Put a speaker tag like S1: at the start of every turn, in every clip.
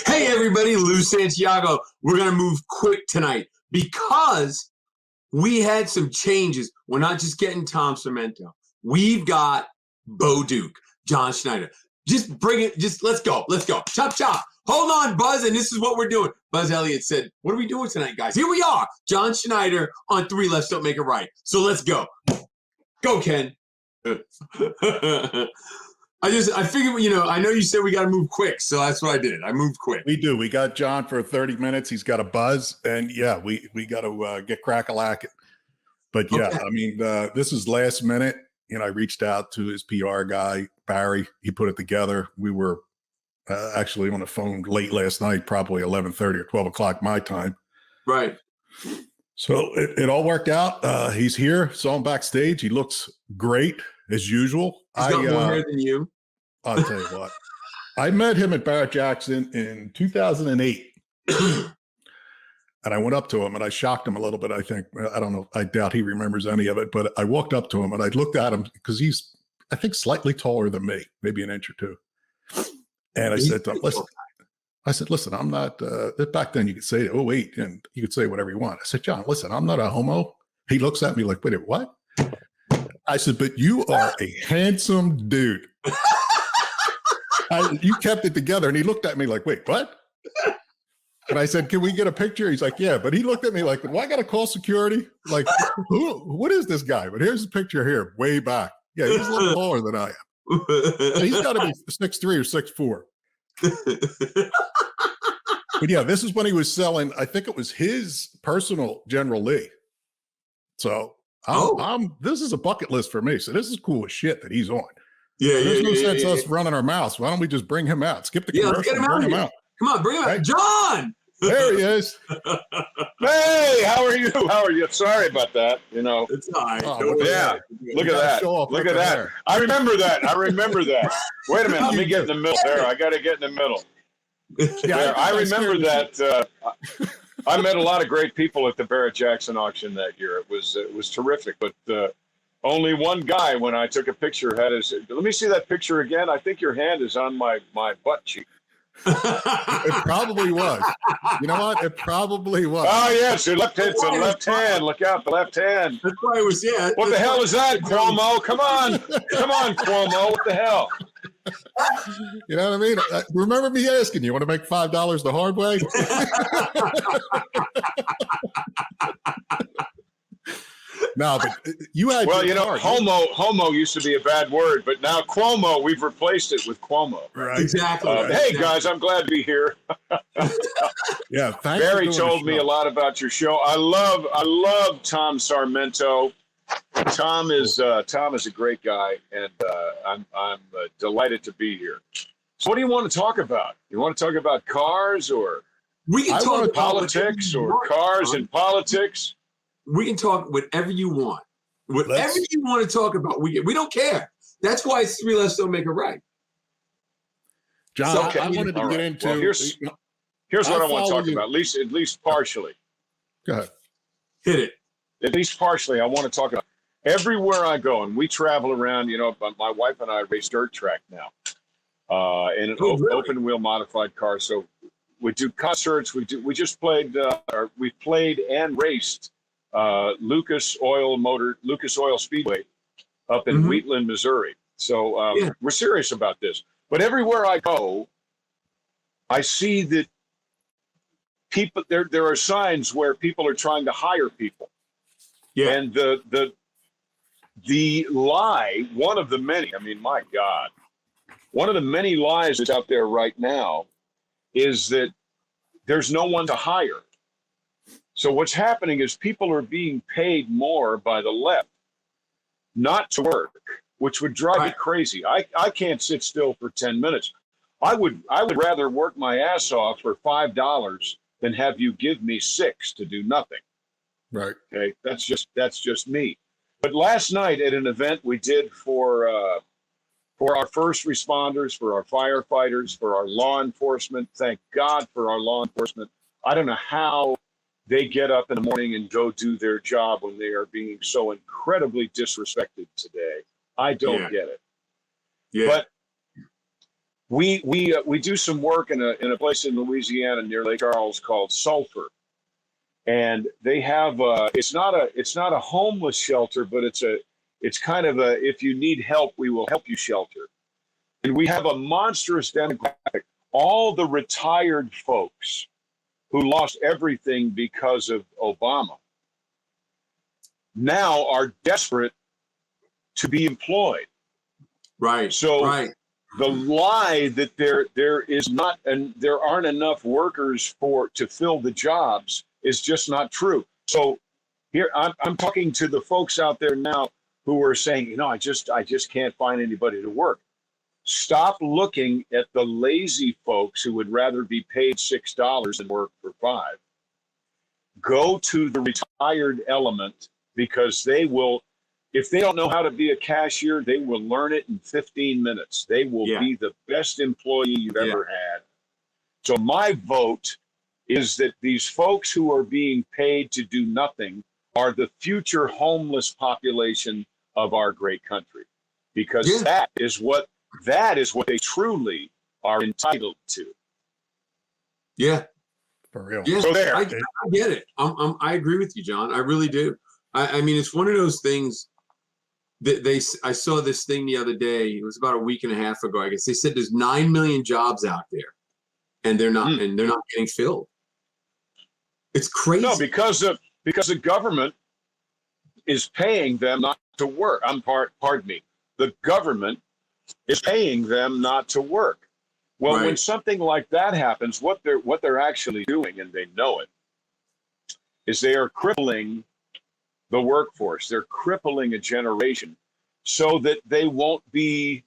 S1: Hey everybody, Lou Santiago. We're going to move quick tonight because we had some changes. We're not just getting Tom Cemento. We've got Bo Duke, John Schneider. Just bring it, let's go. Chop, chop. Hold on, Buzz, and this is what we're doing. Buzz Elliott said, what are we doing tonight, guys? Here we are, John Schneider on 3 Lefts Don't Make It Right. So let's go. Go, Ken. I figured, I know you said we got to move quick, so that's what I did. I moved quick.
S2: We do. We got John for 30 minutes. He's got a buzz, and yeah, we got to get crack-a-lacking. But yeah, okay. I mean, this is last minute. I reached out to his PR guy, Barry. He put it together. We were actually on the phone late last night, probably 11:30 or 12 o'clock my time.
S1: Right.
S2: So it all worked out. He's here. Saw him backstage. He looks great as usual.
S1: He's got more hair than you.
S2: I'll tell you what. I met him at Barrett Jackson in 2008. And I went up to him and I shocked him a little bit. I don't know. I doubt he remembers any of it, but I walked up to him and I looked at him because he's, I think, slightly taller than me, maybe an inch or two. And I said to him, listen, I'm not, back then you could say, oh, wait, and you could say whatever you want. I said, John, listen, I'm not a homo. He looks at me like, wait, what? I said, but you are a handsome dude. You kept it together. And he looked at me like, wait, what? And I said, can we get a picture? He's like, yeah. But he looked at me like, well, I got to call security. Like, what is this guy? But here's the picture here, way back. Yeah, he's a little taller than I am. So he's got to be 6'3" or 6'4". But yeah, this is when he was selling, I think it was his personal General Lee. So this is a bucket list for me. So this is cool as shit that he's on.
S1: Yeah,
S2: there's no sense us running our mouths. Why don't we just bring him out? Skip the commercial.
S1: Let's get him out
S2: bring
S1: him out. Come on, bring him out. John!
S2: There he is.
S3: Hey, how are you? How are you? Sorry about that.
S1: It's all right.
S3: Yeah, look at that. Look at that. I remember that. Wait a minute. Let me get in the middle there. I got to get in the middle. Yeah, I remember that. I met a lot of great people at the Barrett Jackson auction that year. It was terrific. But only one guy, when I took a picture, had his. Let me see that picture again. I think your hand is on my butt cheek.
S2: It probably was. You know what? It probably was.
S3: Oh yes, your left hand. It's the left hand. Look out, the left hand.
S1: That's why it was. Yeah.
S3: What the hell is that, Cuomo? Come on, Cuomo. What the hell?
S2: You know what I mean? Remember me asking you want to make $5 the hard way? No, but you had.
S3: Well, homo used to be a bad word, but now Cuomo, we've replaced it with Cuomo.
S2: Right.
S1: Exactly.
S3: Hey guys, I'm glad to be here.
S2: Yeah, thanks.
S3: Barry told me a lot about your show. I love Tom Sarmento. Tom is a great guy, and I'm delighted to be here. So, what do you want to talk about? You want to talk about cars, or
S1: we can talk about
S3: politics, or cars and politics?
S1: We can talk whatever you want. Whatever you want to talk about, we don't care. That's why it's 3 Lefts Don't Make It Right.
S2: John, I wanted to get into.
S3: Well, here's what I want to talk about, at least partially.
S2: Go ahead.
S1: Hit it.
S3: At least partially, I want to talk about everywhere I go, and we travel around. My wife and I race dirt track now, in an open wheel modified car. So we do concerts. We just played. We played and raced. Lucas Oil Speedway up in Wheatland, Missouri. So we're serious about this. But everywhere I go, I see that people there are signs where people are trying to hire people. Yeah. And the lie, one of the many, my God, one of the many lies that's out there right now is that there's no one to hire. So what's happening is people are being paid more by the left not to work, which would drive me crazy. I can't sit still for 10 minutes. I would rather work my ass off for $5 than have you give me $6 to do nothing.
S2: Right.
S3: Okay. That's just me. But last night at an event we did for our first responders, for our firefighters, for our law enforcement. Thank God for our law enforcement. I don't know how they get up in the morning and go do their job when they are being so incredibly disrespected today. I don't get it. Yeah. But we do some work in a place in Louisiana near Lake Charles called Sulphur, and they have it's not a homeless shelter, but it's kind of a, if you need help, we will help you shelter. And we have a monstrous demographic. All the retired folks who lost everything because of Obama now are desperate to be employed.
S1: Right.
S3: So
S1: right.
S3: the lie that there is not, and there aren't enough workers to fill the jobs is just not true. So here I'm talking to the folks out there now who are saying, I just can't find anybody to work. Stop looking at the lazy folks who would rather be paid $6 and work for $5. Go to the retired element, because they will, if they don't know how to be a cashier, they will learn it in 15 minutes. They will be the best employee you've ever had. So my vote is that these folks who are being paid to do nothing are the future homeless population of our great country, because that is what they truly are entitled to.
S1: Yeah.
S2: For real.
S1: Yeah.
S3: So there.
S1: I get it. I agree with you, John. I really do. I mean, it's one of those things that I saw this thing the other day. It was about a week and a half ago, I guess. They said there's 9 million jobs out there, and they're not getting filled. It's crazy.
S3: No, because the government is paying them not to work. Pardon me. The government is paying them not to work. Well, when something like that happens, what they're actually doing, and they know it, is they are crippling the workforce. They're crippling a generation so that they won't be,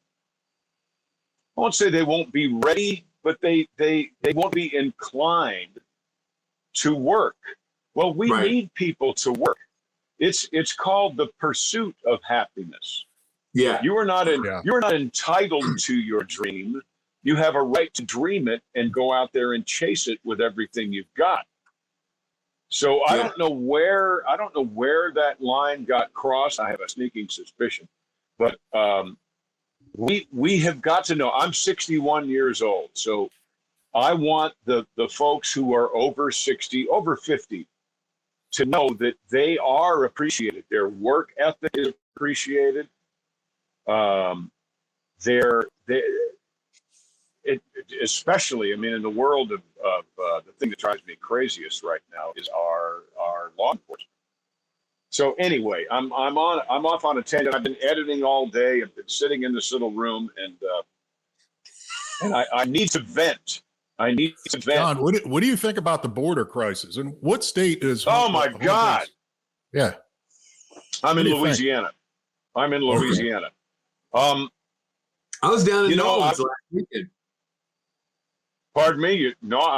S3: I won't say they won't be ready, but they won't be inclined to work. Well, we need people to work. It's called the pursuit of happiness.
S1: Yeah.
S3: You are not entitled to your dream. You have a right to dream it and go out there and chase it with everything you've got. So I don't know where that line got crossed. I have a sneaking suspicion, but we have got to know. I'm 61 years old, so I want the folks who are over 60, over 50, to know that they are appreciated. Their work ethic is appreciated. Especially, I mean, in the world of the thing that drives me craziest right now is our law enforcement. So anyway, I'm off on a tangent. I've been editing all day. I've been sitting in this little room, and I need to vent. I need to vent.
S2: John, what do you think about the border crisis? And what state is?
S3: Oh my God!
S2: Yeah,
S3: I'm in Louisiana. I'm in Louisiana.
S1: I was down in New Orleans last weekend.
S3: Pardon me? I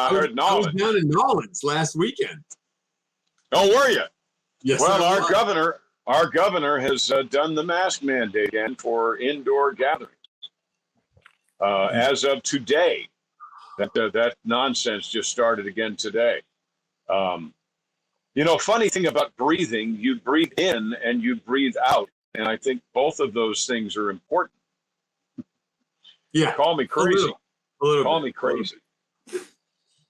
S3: heard New Orleans.
S1: I was down in New Orleans last weekend.
S3: Oh, were you?
S1: Yes.
S3: Well, our governor has done the mask mandate again for indoor gatherings. As of today, that nonsense just started again today. Funny thing about breathing, you breathe in and you breathe out, and I think both of those things are important.
S1: Yeah.
S3: Call me crazy. Call me crazy.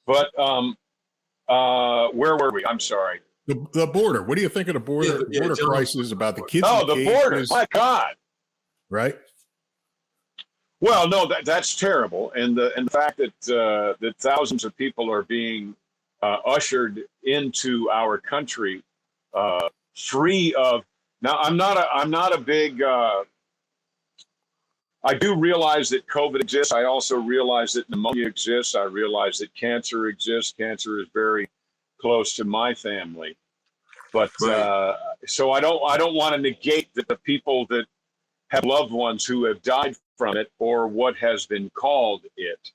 S3: But where were we? I'm sorry.
S2: The border. What do you think of the border crisis about the kids?
S3: Oh, the border. My God.
S2: Right.
S3: Well, no, that's terrible, and the fact that thousands of people are being ushered into our country free of. Now, I'm not a big. I do realize that COVID exists. I also realize that pneumonia exists. I realize that cancer exists. Cancer is very close to my family, but so I don't want to negate that the people that have loved ones who have died from it or what has been called it.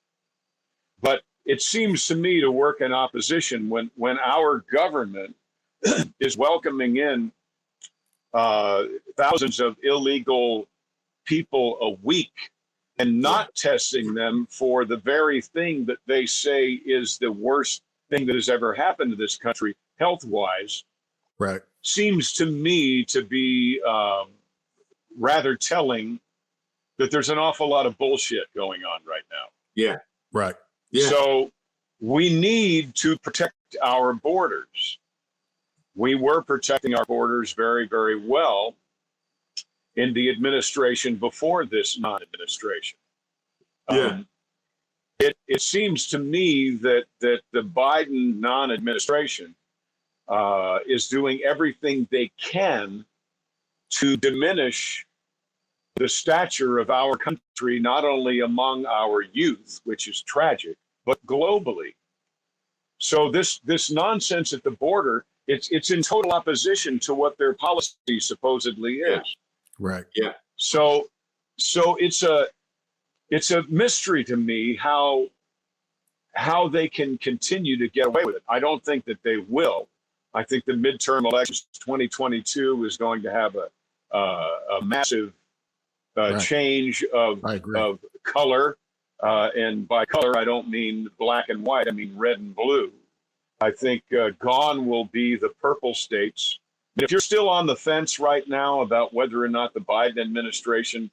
S3: But it seems to me to work in opposition when our government is welcoming in thousands of illegal people a week and not testing them for the very thing that they say is the worst thing that has ever happened to this country health-wise.
S2: Right. Seems
S3: to me to be rather telling that there's an awful lot of bullshit going on right now.
S1: Yeah.
S2: Right.
S1: Yeah.
S3: So we need to protect our borders. We were protecting our borders very, very well in the administration before this non-administration.
S1: Yeah.
S3: It seems to me that the Biden non-administration is doing everything they can to diminish the stature of our country, not only among our youth, which is tragic, but globally. So this nonsense at the border, it's in total opposition to what their policy supposedly is.
S2: Right.
S1: Yeah.
S3: So it's a mystery to me how they can continue to get away with it. I don't think that they will. I think the midterm elections 2022 is going to have a massive change of color. And by color, I don't mean black and white. I mean red and blue. I think gone will be the purple states. If you're still on the fence right now about whether or not the Biden administration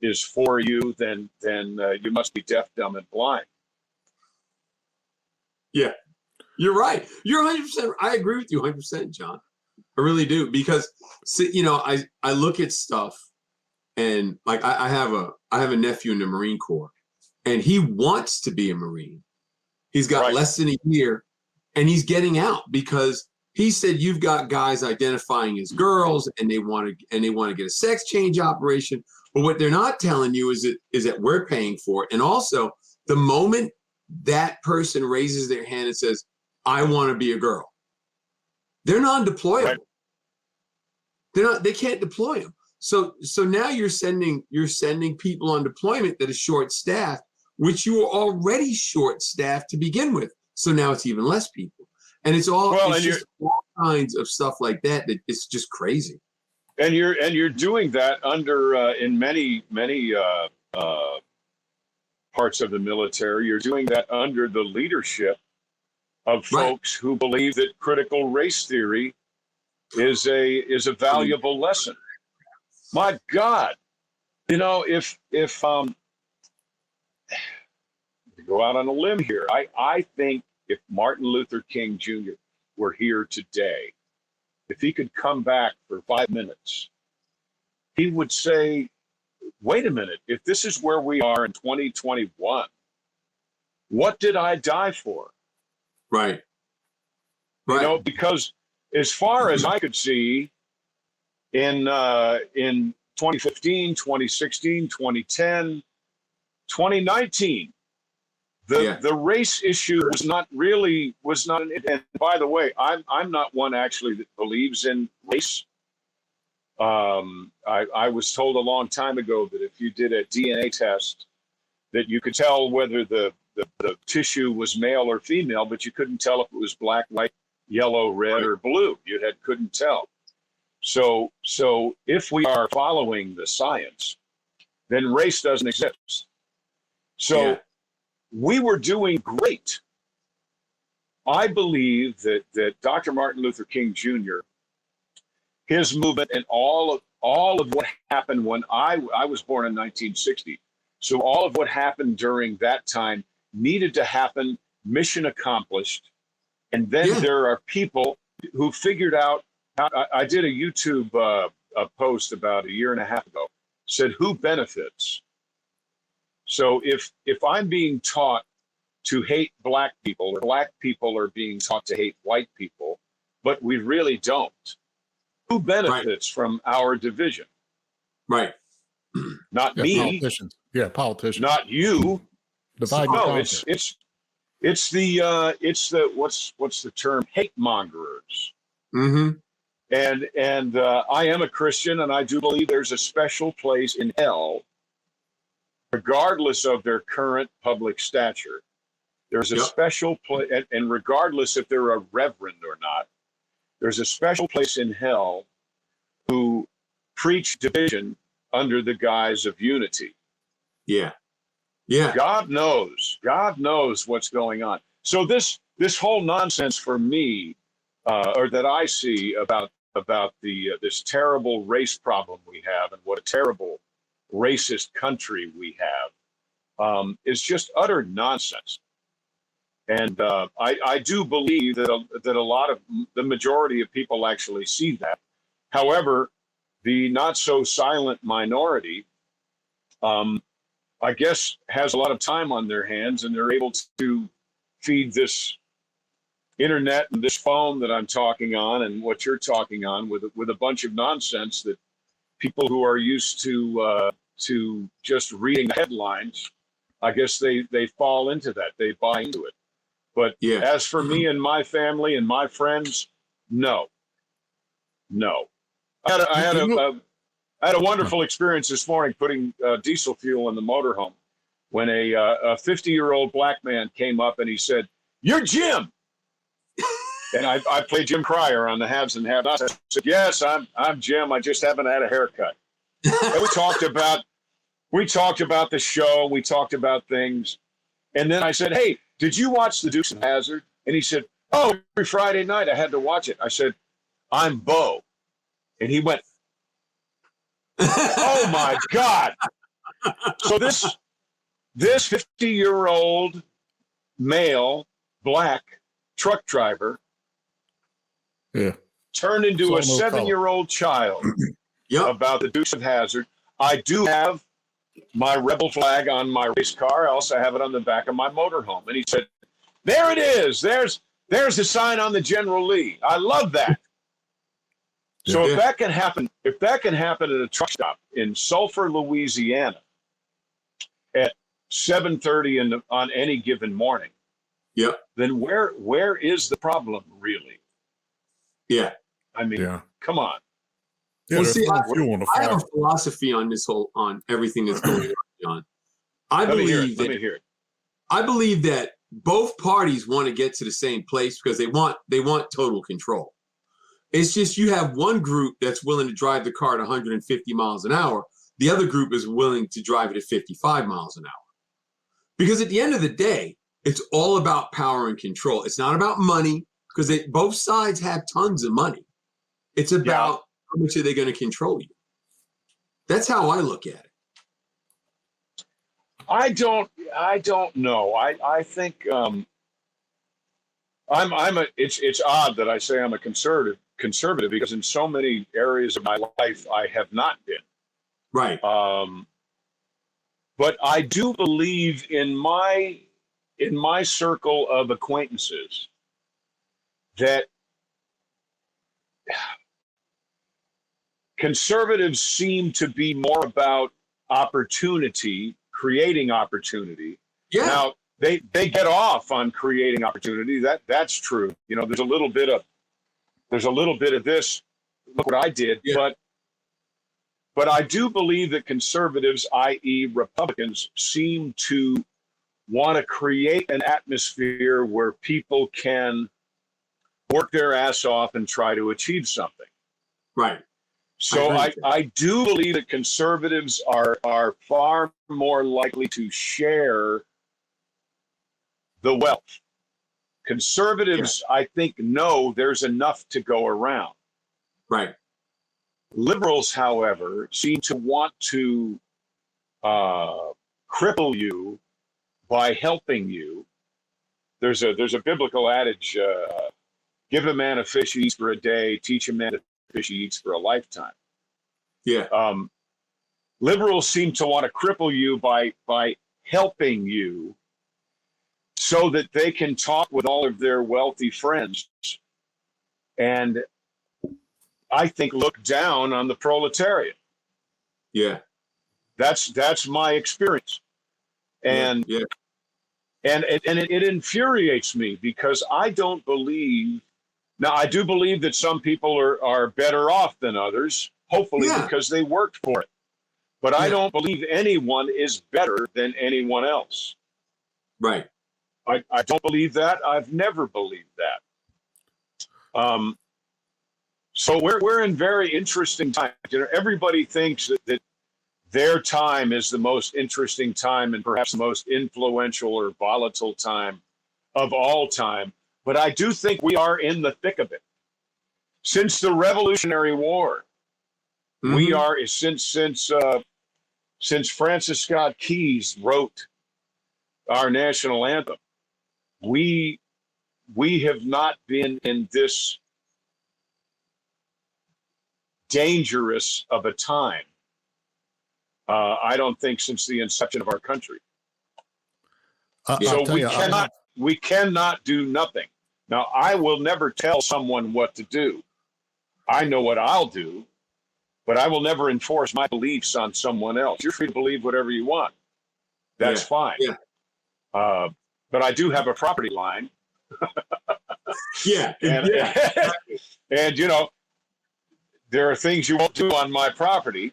S3: is for you, then you must be deaf, dumb, and blind.
S1: Yeah, you're right. You're 100%. I agree with you 100%, John. I really do, because I look at stuff, and like I have a nephew in the Marine Corps, and he wants to be a Marine. He's got less than a year, and he's getting out because he said you've got guys identifying as girls, and they want to get a sex change operation. But what they're not telling you is that we're paying for it. And also, the moment that person raises their hand and says, "I want to be a girl," they're non-deployable. Right. They can't deploy them. So now you're sending people on deployment that is short-staffed, which you were already short-staffed to begin with. So now it's even less people, and it's all kinds of stuff like that. That it's just crazy.
S3: And you're doing that under in many parts of the military. You're doing that under the leadership of folks who believe that critical race theory is a valuable lesson. My God, if to go out on a limb here, I think if Martin Luther King Jr. were here today, if he could come back for 5 minutes, he would say, wait a minute, if this is where we are in 2021, what did I die for?
S1: Right.
S3: Because as far as I could see in 2015, 2016, 2010, 2019, the race issue was not. And by the way, I'm not one actually that believes in race. I was told a long time ago that if you did a DNA test, that you could tell whether the tissue was male or female, but you couldn't tell if it was black, white, yellow, red, or blue. You couldn't tell. So if we are following the science, then race doesn't exist. So we were doing great. I believe that Dr. Martin Luther King Jr., his movement, and all of what happened when I was born in 1960. So all of what happened during that time needed to happen, mission accomplished. And then there are people who figured out, I did a YouTube a post about a year and a half ago, said who benefits? So if I'm being taught to hate black people, or black people are being taught to hate white people, but we really don't, who benefits from our division? Right. Not me.
S2: Politicians. Yeah, politicians.
S3: Not you.
S2: Divide
S3: no, it's the what's the term? Hate mongerers.
S1: Mm-hmm.
S3: And I am a Christian, and I do believe there's a special place in hell, regardless of their current public stature. There's a special place, and regardless if they're a reverend or not, there's a special place in hell who preach division under the guise of unity. Yeah. Yeah. God knows what's going on. So this whole nonsense for me, or that I see about the this terrible race problem we have, and what a terrible racist country we have is just utter nonsense. And I do believe that a lot of the majority of people actually see that. However, the not so silent minority, I guess, has a lot of time on their hands, and they're able to feed this internet and this phone that I'm talking on and what you're talking on with a bunch of nonsense that people who are used to just reading the headlines, I guess they fall into that. They buy into it. But as for me and my family and my friends, no. I had a wonderful experience this morning putting diesel fuel in the motorhome when a 50-year-old black man came up and he said, "You're Jim." And I played Jim Cryer on the Haves and Have-Nots. I said, "Yes, I'm Jim. I just haven't had a haircut." And we talked about the show. We talked about things. And then I said, "Hey, did you watch the Dukes of Hazzard?" And he said, "Oh, every Friday night I had to watch it." I said, "I'm Bo." And he went, "Oh my God." So this 50-year-old male black truck driver turned into a 7-year-old child about the Dukes of Hazzard. I do have my rebel flag on my race car. I also have it on the back of my motorhome. And he said, "There it is. There's the sign on the General Lee. I love that." So if that can happen at a truck stop in Sulphur, Louisiana at 7:30 on any given morning, then where is the problem really? I mean, come on.
S1: Well, see, I have a philosophy on everything that's going on, John. I believe that both parties want to get to the same place because they want total control. It's just you have one group that's willing to drive the car at 150 miles an hour. The other group is willing to drive it at 55 miles an hour. Because at the end of the day, it's all about power and control. It's not about money because both sides have tons of money. It's about how much are they going to control you. That's how I look at it.
S3: I don't know. I think it's odd that I say I'm a conservative because in so many areas of my life I have not been.
S1: Right.
S3: But I do believe in my circle of acquaintances that conservatives seem to be more about opportunity, creating opportunity. Now they get off on creating opportunity. That's true. You know, there's a little bit of this. Look what I did. But I do believe that conservatives, i.e. Republicans, seem to want to create an atmosphere where people can work their ass off and try to achieve something.
S1: Right.
S3: So I do believe that conservatives are far more likely to share the wealth. Conservatives, I think, know there's enough to go around.
S1: Right.
S3: Liberals, however, seem to want to cripple you by helping you. There's a biblical adage: give a man a fish he eats for a day, teach a man a fish he eats for a lifetime. Liberals seem to want to cripple you by helping you so that they can talk with all of their wealthy friends and, I think, look down on the proletariat. That's my experience. And it infuriates me because I don't believe. Now, I do believe that some people are better off than others, hopefully because they worked for it. But I don't believe anyone is better than anyone else.
S1: Right.
S3: I don't believe that. I've never believed that. So we're in very interesting times. You know, everybody thinks that their time is the most interesting time and perhaps the most influential or volatile time of all time. But I do think we are in the thick of it. Since the Revolutionary War, we are since since Francis Scott Key wrote our national anthem, we have not been in this dangerous of a time. I don't think since the inception of our country. So we cannot do nothing. Now, I will never tell someone what to do. I know what I'll do, but I will never enforce my beliefs on someone else. You're free to believe whatever you want. That's fine.
S1: Yeah.
S3: But I do have a property line. And you know, there are things you won't do on my property.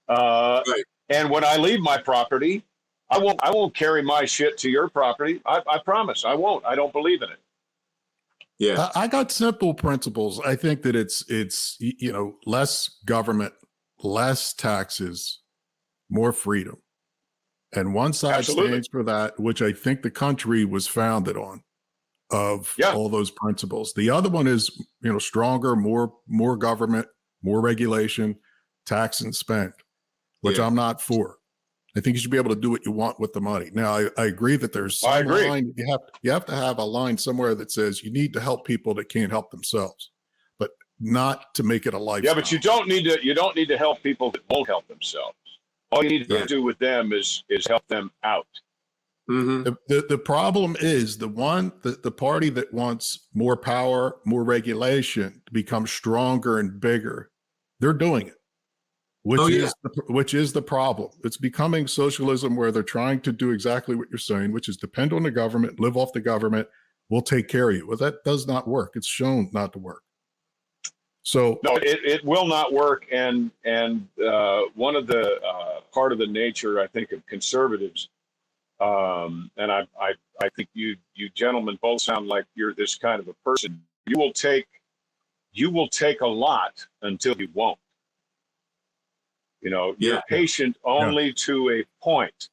S3: Right. And when I leave my property, I won't carry my shit to your property. I promise I won't. I don't believe in it.
S2: Yeah. I got simple principles. I think that it's, you know, less government, less taxes, more freedom. And one side stands for that, which I think the country was founded on, of all those principles. The other one is, you know, stronger, more government, more regulation, tax and spend, which I'm not for. I think you should be able to do what you want with the money. Now, I agree that there's some line, you have to have a line somewhere that says you need to help people that can't help themselves, but not to make it a lifestyle.
S3: Yeah, but you don't need to help people that won't help themselves. All you need to do with them is help them out.
S2: Mm-hmm. The problem is the party that wants more power, more regulation to become stronger and bigger. They're doing it. Which is the problem. It's becoming socialism, where they're trying to do exactly what you're saying, which is depend on the government, live off the government, we'll take care of you. Well, that does not work. It's shown not to work. So
S3: no, it will not work. And one of the part of the nature, I think, of conservatives, and I think you gentlemen both sound like you're this kind of a person. You will take a lot until you won't. You know, you're patient only to a point.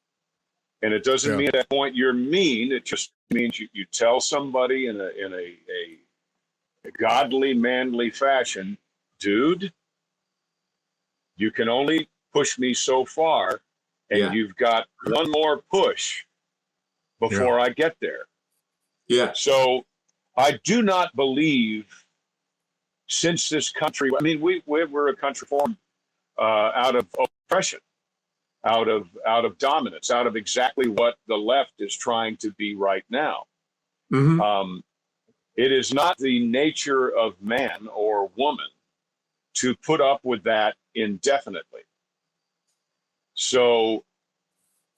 S3: And it doesn't mean at that point you're mean. It just means you tell somebody in a godly, manly fashion, dude, you can only push me so far, and you've got one more push before I get there. Yeah. So I do not believe, since this country, I mean, we're a country formed out of oppression, out of dominance, out of exactly what the left is trying to be right now. Mm-hmm. It is not the nature of man or woman to put up with that indefinitely. So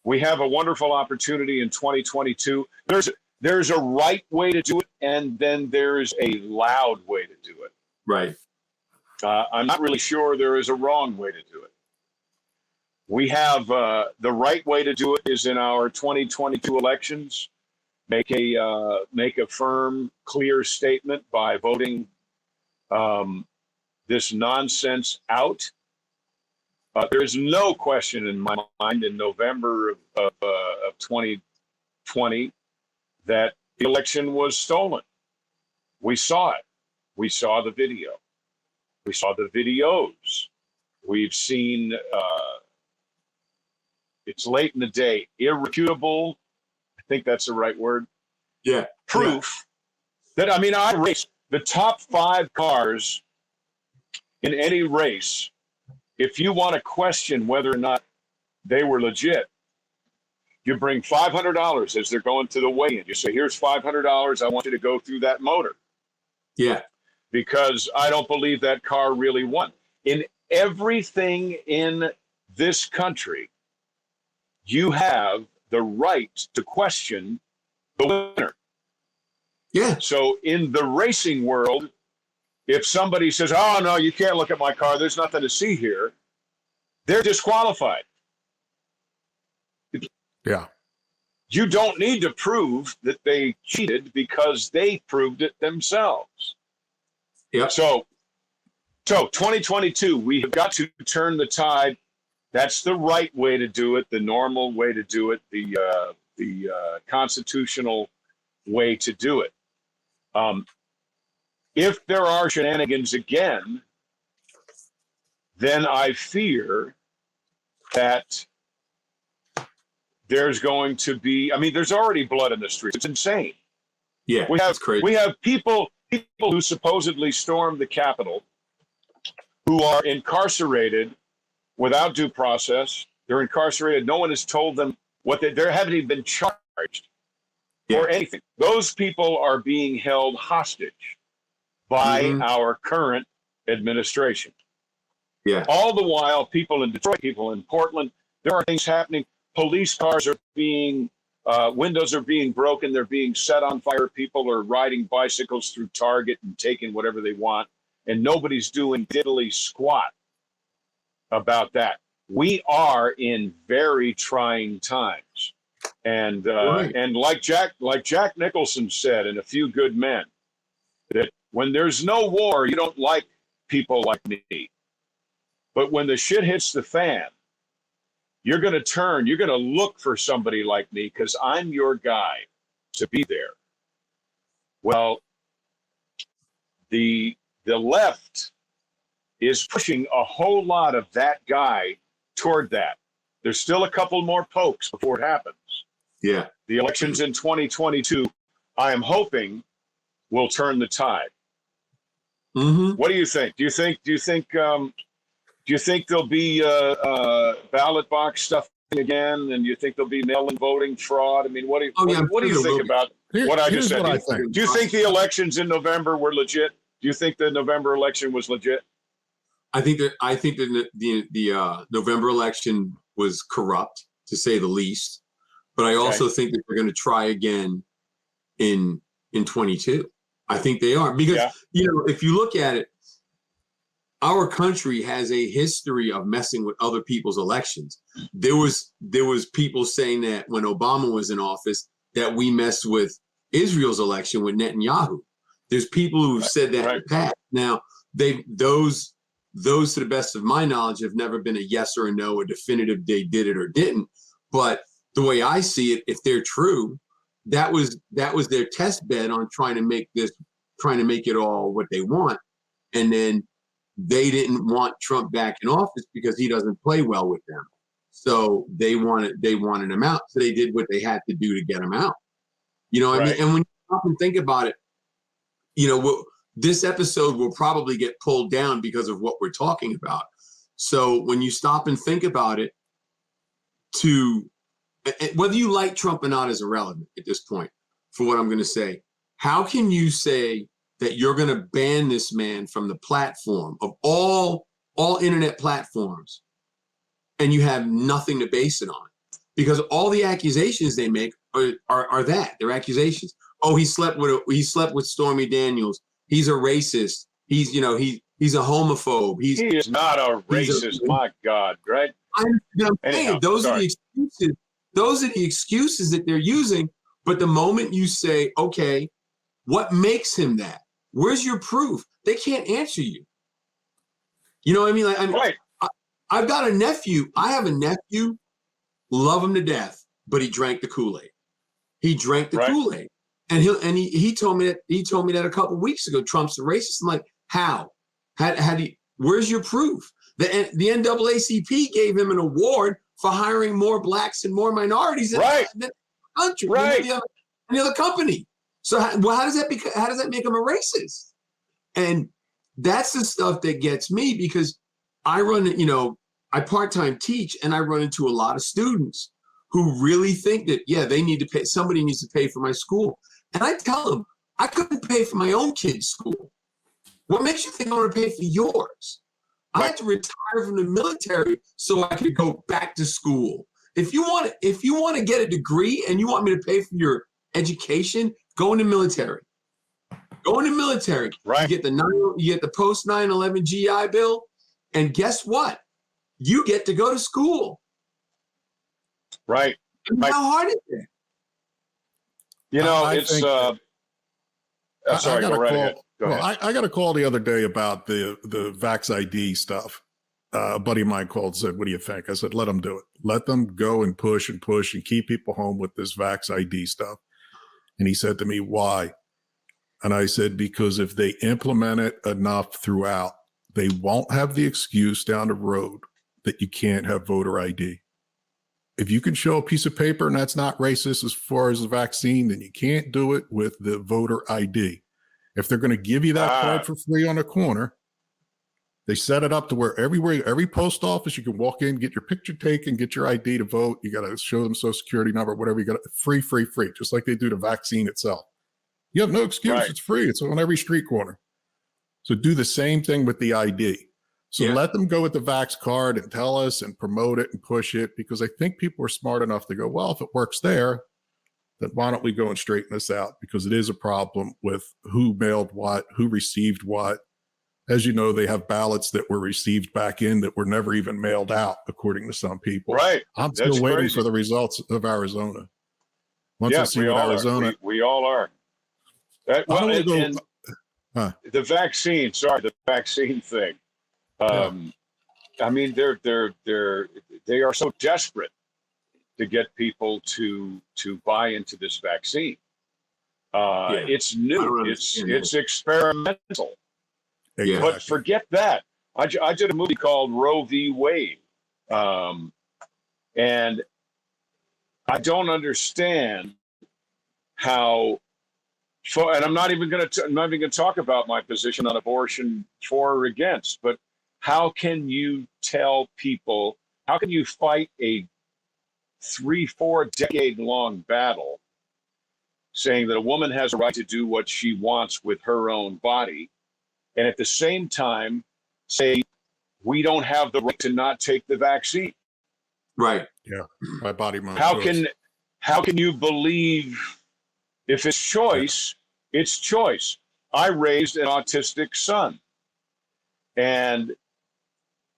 S3: we have a wonderful opportunity in 2022. There's a right way to do it, and then there's a loud way to do it. Right. I'm not really sure there is a wrong way to do it. We have the right way to do it is in our 2022 elections. Make a firm, clear statement by voting this nonsense out. There is no question in my mind in November of 2020 that the election was stolen. We saw it. We saw the video. We saw the videos. We've seen, it's late in the day, irrefutable, I think that's the right word. Yeah. Proof that, I mean, I raced the top 5 cars in any race. If you want to question whether or not they were legit, you bring $500 as they're going to the weigh-in. You say, here's $500. I want you to go through that motor. Yeah. Because I don't believe that car really won. In everything in this country, you have the right to question the winner. Yeah. So in the racing world, if somebody says, oh, no, you can't look at my car, there's nothing to see here, they're disqualified.
S2: Yeah.
S3: You don't need to prove that they cheated because they proved it themselves. Yeah. So 2022, we have got to turn the tide. That's the right way to do it, the normal way to do it, the constitutional way to do it. If there are shenanigans again, then I fear that there's going to be, I mean, there's already blood in the streets. It's insane.
S1: Yeah,
S3: That's
S1: crazy.
S3: We have people who supposedly stormed the Capitol who are incarcerated without due process. They're incarcerated. No one has told them what they haven't even been charged or anything. Those people are being held hostage by our current administration.
S1: Yeah.
S3: All the while, people in Detroit, people in Portland, there are things happening. Police cars are being, windows are being broken. They're being set on fire. People are riding bicycles through Target and taking whatever they want. And nobody's doing diddly squat about that. We are in very trying times. And and like Jack Nicholson said in A Few Good Men, that when there's no war, you don't like people like me. But when the shit hits the fan, you're going to turn, you're going to look for somebody like me because I'm your guy to be there. Well, the left is pushing a whole lot of that guy toward that. There's still a couple more pokes before it happens.
S1: Yeah.
S3: The elections in 2022, I am hoping, will turn the tide. What do you think? Do you think there'll be ballot box stuff again? And do you think there'll be mail-in voting fraud? I mean, what do you think about what I just said? Do you think the elections in November were legit? Do you think the November election was legit?
S1: I think that the November election was corrupt, to say the least. But I also think that they're going to try again in 22. I think they are because if you look at it, our country has a history of messing with other people's elections. There was people saying that when Obama was in office that we messed with Israel's election with Netanyahu. There's people who've said that in the past. Now those to the best of my knowledge have never been a yes or a no, a definitive they did it or didn't. But the way I see it, if they're true, that was their test bed on trying to make it all what they want. And then they didn't want Trump back in office because he doesn't play well with them. So they wanted him out. So they did what they had to do to get him out. You know what I mean? And when you stop and think about it, this episode will probably get pulled down because of what we're talking about. So when you stop and think about it, whether you like Trump or not is irrelevant at this point for what I'm going to say. How can you say that you're going to ban this man from the platform of all internet platforms and you have nothing to base it on? Because all the accusations they make are that they're accusations. Oh, he slept with Stormy Daniels. He's a racist. He's a homophobe. He
S3: is not a racist. My God, right?
S1: I'm saying those are the excuses. Those are the excuses that they're using. But the moment you say, okay, what makes him that? Where's your proof? They can't answer you. You know what I mean? Like, I've got a nephew. I have a nephew, love him to death, but he drank the Kool-Aid. He drank the Kool-Aid. And he told me that a couple of weeks ago, Trump's a racist. I'm like, how? Where's your proof? The NAACP gave him an award for hiring more blacks and more minorities in the country, any other company. So how does that make him a racist? And that's the stuff that gets me because I part-time teach and I run into a lot of students who really think that, they need to pay, somebody needs to pay for my school. And I tell them, I couldn't pay for my own kid's school. What makes you think I'm going to pay for yours? I had to retire from the military so I could go back to school. If you want to get a degree and you want me to pay for your education, go in the military. Go in the military. You get the post 9/11 GI Bill, and guess what? You get to go to school.
S3: Right.
S1: I mean, how hard is it?
S3: Sorry, go right ahead.
S2: I got a call the other day about the Vax ID stuff. A buddy of mine called and said, what do you think? I said, let them do it. Let them go and push and keep people home with this Vax ID stuff. And he said to me, why? And I said, because if they implement it enough throughout, they won't have the excuse down the road that you can't have voter ID. if you can show a piece of paper and that's not racist as far as the vaccine, then you can't do it with the voter ID. If they're going to give you that card for free on the corner, they set it up to where every post office, you can walk in, get your picture taken, get your ID to vote. You got to show them social security number, whatever you got, free, just like they do the vaccine itself. You have no excuse. Right. It's free. It's on every street corner. So do the same thing with the ID. So let them go with the Vax card and tell us and promote it and push it, because I think people are smart enough to go, well, if it works there, then why don't we go and straighten this out? Because it is a problem with who mailed what, who received what. As you know, they have ballots that were received back in that were never even mailed out, according to some people.
S3: Right.
S2: I'm still waiting for the results of Arizona. Once I see Arizona.
S3: We all are. The vaccine thing. I mean, they are so desperate to get people to buy into this vaccine. It's new. It's experimental.
S2: Exactly.
S3: But forget that. I did a movie called Roe v. Wade, and I don't understand how. And I'm not even going to talk about my position on abortion for or against. But how can you tell people? How can you fight a 3-4 decade long battle, saying that a woman has a right to do what she wants with her own body, and at the same time say we don't have the right to not take the vaccine?
S2: Right. Yeah. My body, my
S3: choice. How can you believe if it's choice, it's choice? I raised an autistic son, and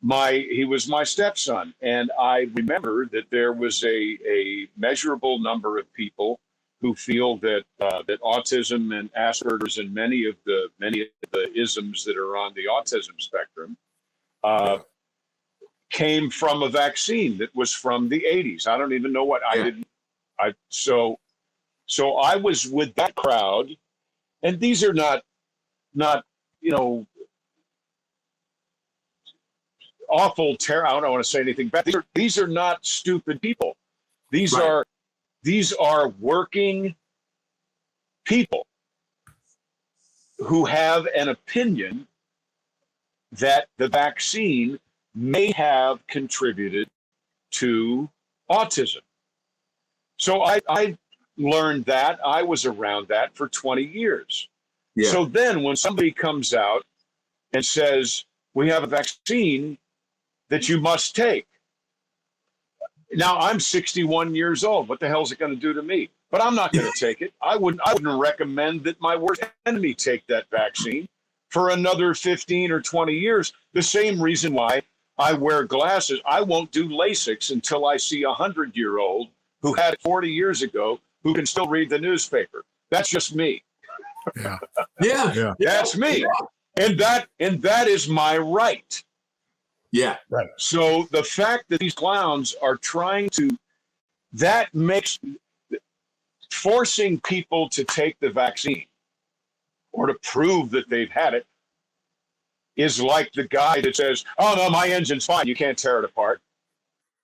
S3: he was my stepson, and I remember that there was a measurable number of people who feel that that autism and Asperger's and many of the isms that are on the autism spectrum came from a vaccine that was from the 80s. I don't even know what So I was with that crowd, and these are not awful terror. I don't want to say anything bad. These are not stupid people. These are working people who have an opinion that the vaccine may have contributed to autism. So I learned that. I was around that for 20 years. Yeah. So then when somebody comes out and says, we have a vaccine that you must take. Now, I'm 61 years old. What the hell is it going to do to me? But I'm not going to take it. I wouldn't recommend that my worst enemy take that vaccine for another 15 or 20 years. The same reason why I wear glasses. I won't do LASIK until I see a 100-year-old who had it 40 years ago who can still read the newspaper. That's just me.
S2: Yeah.
S3: That's me. And that is my right.
S2: Yeah. Right.
S3: So the fact that these clowns are trying to, that makes forcing people to take the vaccine or to prove that they've had it is like the guy that says, oh no, my engine's fine, you can't tear it apart.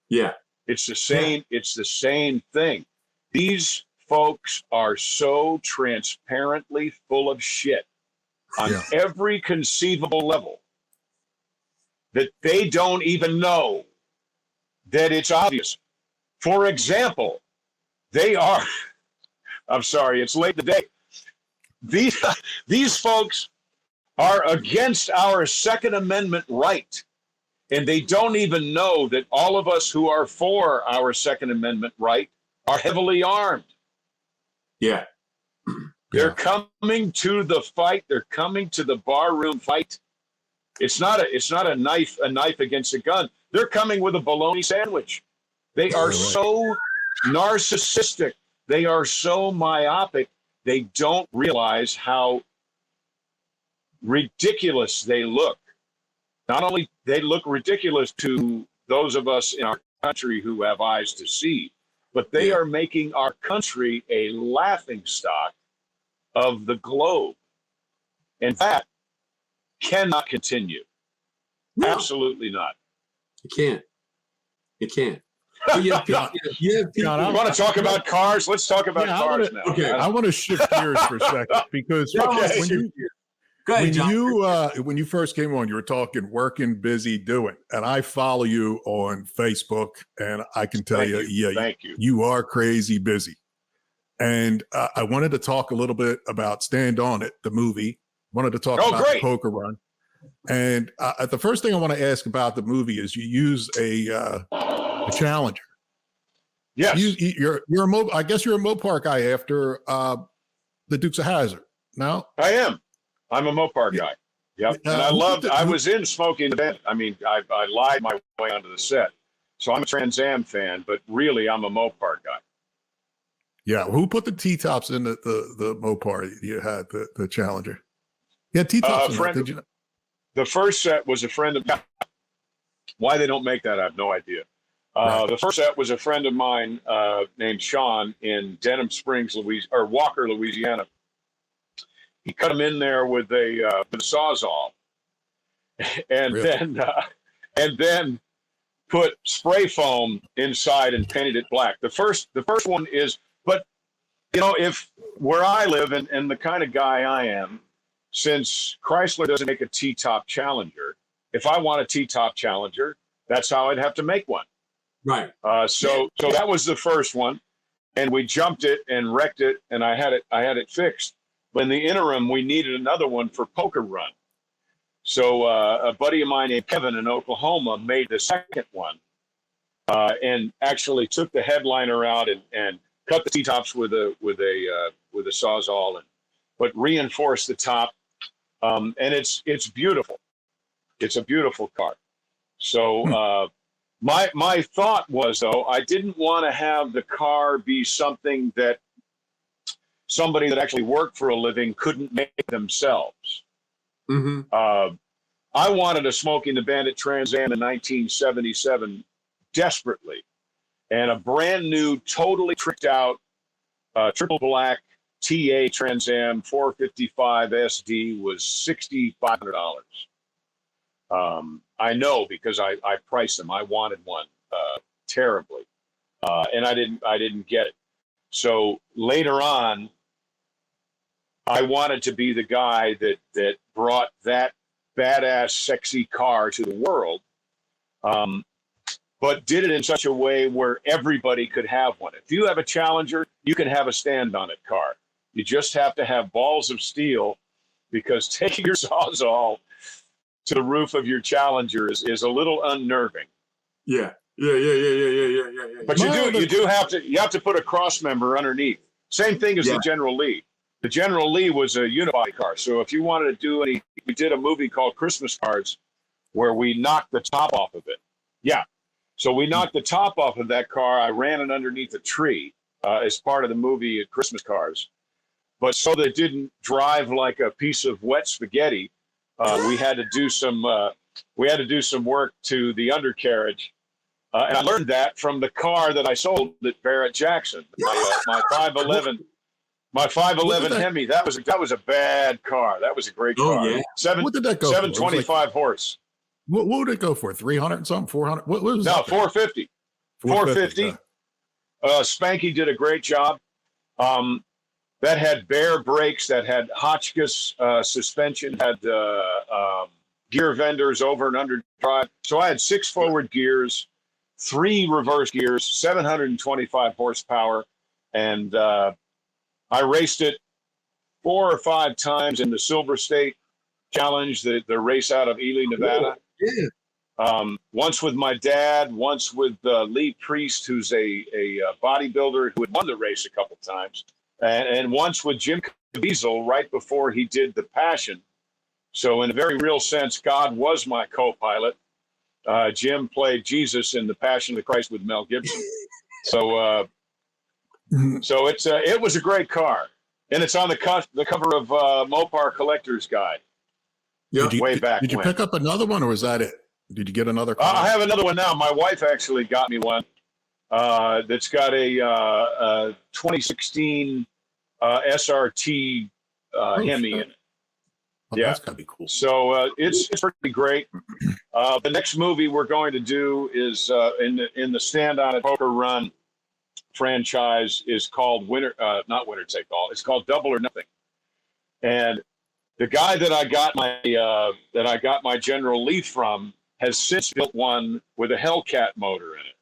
S3: Yeah. It's the same, it's the same thing. These folks are so transparently full of shit on every conceivable level that they don't even know that it's obvious. For example, I'm sorry, it's late in the day. These folks are against our Second Amendment right. And they don't even know that all of us who are for our Second Amendment right are heavily armed. Yeah. They're coming to the fight. They're coming to the barroom fight. It's not a knife against a gun. They're coming with a bologna sandwich. They are so narcissistic. They are so myopic. They don't realize how ridiculous they look. Not only they look ridiculous to those of us in our country who have eyes to see, but they are making our country a laughingstock of the globe. And that cannot continue. No. Absolutely not.
S1: It can't. It can't. But you have
S2: John,
S1: people.
S3: You want to talk about cars? Let's talk about cars now.
S1: Okay.
S2: I want to shift gears for a second because when you first came on, you were talking working, busy, doing, and I follow you on Facebook, and I can tell you are crazy busy. And I wanted to talk a little bit about Stand On It, the movie. Wanted to talk about the poker run. And the first thing I want to ask about the movie is you use a Challenger.
S3: Yes.
S2: You're I guess you're a Mopar guy after the Dukes of Hazzard. No?
S3: I am. I'm a Mopar guy. Yep. And I was in Smoking the Bandit. I mean, I lied my way onto the set. So I'm a Trans Am fan, but really I'm a Mopar guy.
S2: Yeah, who put the T-tops in the Mopar you had, the Challenger? Yeah, T-tops in that, did you know?
S3: The first set was a friend of mine. Why they don't make that, I have no idea.
S2: Right.
S3: The first set was a friend of mine named Sean in Denham Springs, Walker, Louisiana. He cut them in there with a Sawzall, and then put spray foam inside and painted it black. The first one is, but if where I live and the kind of guy I am, since Chrysler doesn't make a T-top Challenger, if I want a T-top Challenger, that's how I'd have to make one.
S1: Right.
S3: So that was the first one, and we jumped it and wrecked it, and I had it fixed. But in the interim, we needed another one for Poker Run. So a buddy of mine named Kevin in Oklahoma made the second one, and actually took the headliner out and cut the T-tops with a Sawzall, but reinforced the top, and it's beautiful. It's a beautiful car. So my thought was, though, I didn't want to have the car be something that somebody that actually worked for a living couldn't make themselves.
S1: Mm-hmm.
S3: I wanted a Smoking the Bandit Trans Am in 1977 desperately, and a brand new, totally tricked out triple black TA Trans Am 455 SD was $6,500. I know because I priced them. I wanted one terribly, and I didn't get it. So later on, I wanted to be the guy that brought that badass, sexy car to the world, but did it in such a way where everybody could have one. If you have a Challenger, you can have a stand-on-it car. You just have to have balls of steel, because taking your Sawzall to the roof of your Challenger is a little unnerving.
S1: Yeah.
S3: But you have to put a cross member underneath. Same thing as the General Lee. The General Lee was a unibody car. So if you wanted to do we did a movie called Christmas Cards where we knocked the top off of it. Yeah. So we knocked the top off of that car. I ran it underneath a tree as part of the movie Christmas Cars. But so that it didn't drive like a piece of wet spaghetti, we had to do some work to the undercarriage. And I learned that from the car that I sold at Barrett Jackson, my 511. My 511 Hemi, that was a bad car. That was a great car.
S1: Oh, yeah.
S2: What did that go
S3: 725 horse.
S2: What would it go for? 300 and something? 400? What was
S3: no,
S2: that?
S3: 450. 450. Spanky did a great job. That had bare brakes, that had Hotchkiss suspension, had gear vendors over and under drive. So I had 6 forward gears, 3 reverse gears, 725 horsepower, and I raced it 4 or 5 times in the Silver State Challenge, the race out of Ely, Nevada.
S1: Yeah.
S3: Once with my dad, once with Lee Priest, who's a bodybuilder who had won the race a couple times, and once with Jim Caviezel right before he did The Passion. So in a very real sense, God was my co-pilot. Jim played Jesus in The Passion of the Christ with Mel Gibson. So it was a great car, and it's on the cover of Mopar Collector's Guide.
S1: Yeah,
S3: way back.
S2: Did you pick up another one, or was that it? Did you get another car?
S3: I have another one now. My wife actually got me one that's got a 2016 SRT Hemi in it.
S2: Oh,
S3: Yeah.
S2: that's gotta be cool.
S3: So it's pretty great. The next movie we're going to do is in the Stand On It Poker Run franchise is called not Winner Take All. It's called Double or Nothing. And the guy that I got my General Lee from has since built one with a Hellcat motor in it.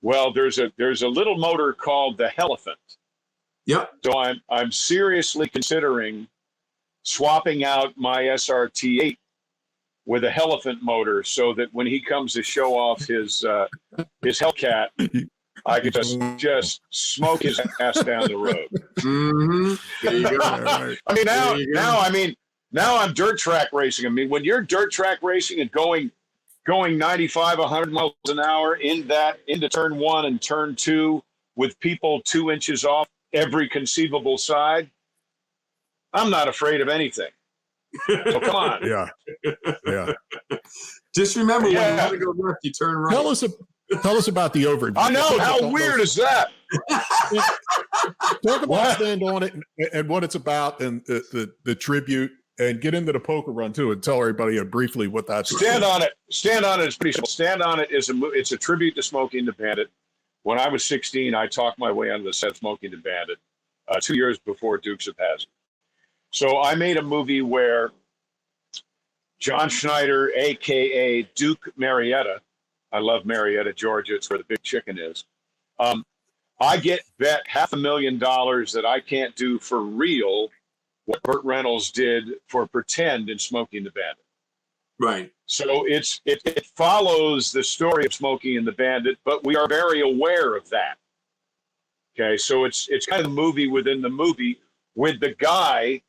S3: Well, there's a little motor called the Helephant.
S1: Yep.
S3: So I'm seriously considering swapping out my SRT8 with a Helephant motor so that when he comes to show off his Hellcat, I could just smoke his ass down the road.
S1: Mm-hmm. There you go.
S3: I mean, now I'm dirt track racing. I mean, when you're dirt track racing and going 95, 100 miles an hour into turn 1 and turn 2 with people 2 inches off every conceivable side, I'm not afraid of anything. So come on.
S2: Yeah.
S1: Just remember, when you want to go left, you turn right.
S2: Tell us about the overview.
S3: I know. How weird is that?
S2: Talk about Stand On It and what it's about and the tribute, and get into the poker run too, and tell everybody briefly what that's.
S3: Stand On It. Stand On It is pretty simple. Stand On It it's a tribute to Smokey and the Bandit. When I was 16, I talked my way onto the set of Smokey and the Bandit 2 years before Dukes of Hazzard. So I made a movie where John Schneider, a.k.a. Duke Marietta, I love Marietta, Georgia, it's where the big chicken is, I get bet $500,000 that I can't do for real what Burt Reynolds did for pretend in Smokey and the Bandit.
S1: Right.
S3: So it follows the story of Smokey and the Bandit, but we are very aware of that. Okay, so it's kind of the movie within the movie with the guy.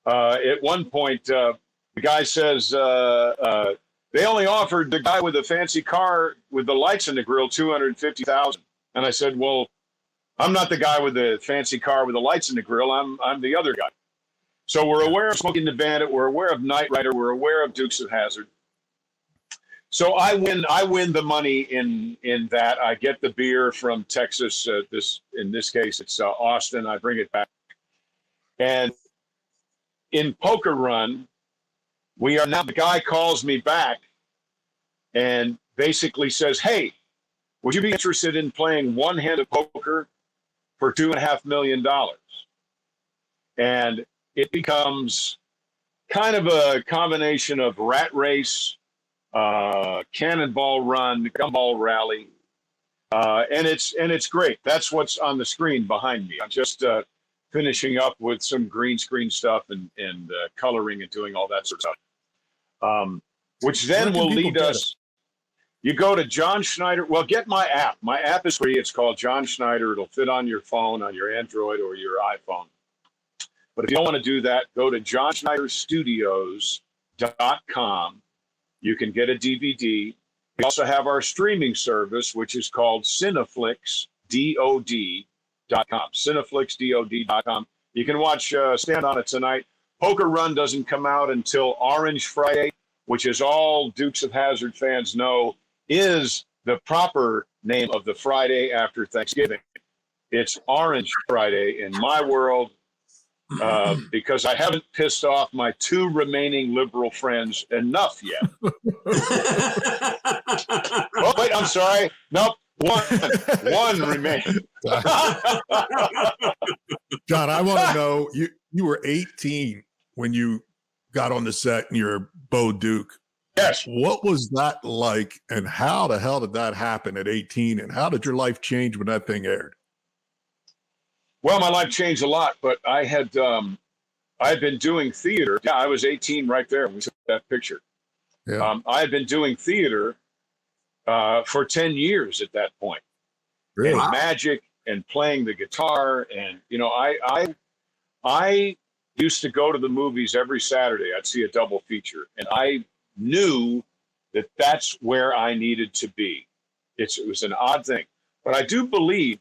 S3: At one point, the guy says they only offered the guy with the fancy car with the lights in the grill $250,000, and I said, well, I'm not the guy with the fancy car with the lights in the grill. I'm the other guy. So we're aware of Smokey and the Bandit. We're aware of Knight Rider. We're aware of Dukes of Hazzard. So I win the money in that. I get the beer from Texas. In this case, it's Austin. I bring it back. And in Poker Run, the guy calls me back and basically says, hey, would you be interested in playing one hand of poker for $2.5 million? And it becomes kind of a combination of Rat Race, Cannonball Run, Gumball Rally, and it's great. That's what's on the screen behind me. I'm just finishing up with some green screen stuff and coloring and doing all that sort of stuff, which then will lead us. You go to John Schneider. Well, get my app. My app is free. It's called John Schneider. It'll fit on your phone, on your Android or your iPhone. But if you don't want to do that, go to johnschneiderstudios.com. You can get a DVD. We also have our streaming service, which is called CineflixDOD.com. CineflixDOD.com. You can watch Stand On It tonight. Poker Run doesn't come out until Orange Friday, which, as all Dukes of Hazzard fans know, is the proper name of the Friday after Thanksgiving. It's Orange Friday in my world. Because I haven't pissed off my 2 remaining liberal friends enough yet. Oh, wait, I'm sorry. Nope, one remains.
S2: John, I want to know, you were 18 when you got on the set and you're Bo Duke.
S3: Yes.
S2: What was that like, and how the hell did that happen at 18, and how did your life change when that thing aired?
S3: Well, my life changed a lot, but I had been doing theater. Yeah, I was 18 right there. We took that picture.
S2: Yeah.
S3: I had been doing theater for 10 years at that point.
S2: Really?
S3: And magic and playing the guitar. And, I used to go to the movies every Saturday. I'd see a double feature. And I knew that that's where I needed to be. It was an odd thing. But I do believe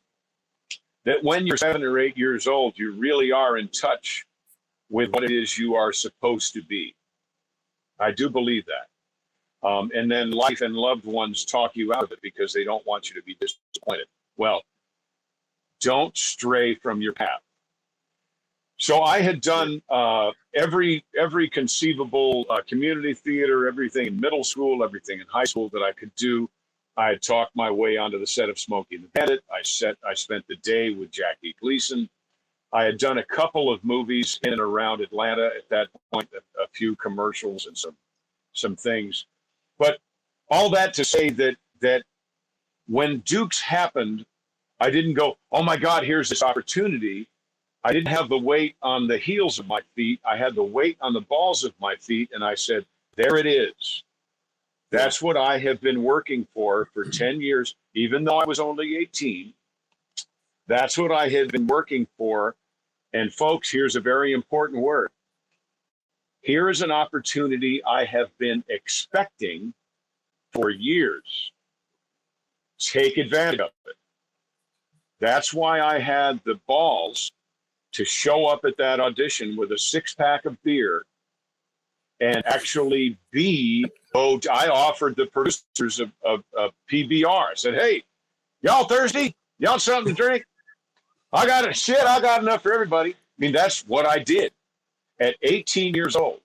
S3: that when you're 7 or 8 years old, you really are in touch with what it is you are supposed to be. I do believe that. And then life and loved ones talk you out of it because they don't want you to be disappointed. Well, don't stray from your path. So I had done every conceivable community theater, everything in middle school, everything in high school that I could do. I had talked my way onto the set of Smokey and the Bandit. I spent the day with Jackie Gleason. I had done a couple of movies in and around Atlanta at that point, a few commercials and some things. But all that to say that when Dukes happened, I didn't go, oh my God, here's this opportunity. I didn't have the weight on the heels of my feet. I had the weight on the balls of my feet. And I said, there it is. That's what I have been working for 10 years, even though I was only 18. That's what I had been working for. And folks, here's a very important word. Here is an opportunity I have been expecting for years. Take advantage of it. That's why I had the balls to show up at that audition with a 6-pack of beer and actually I offered the producers of PBR. I said, hey, y'all thirsty? Y'all something to drink? I got it. Shit, I got enough for everybody. I mean, that's what I did at 18 years old.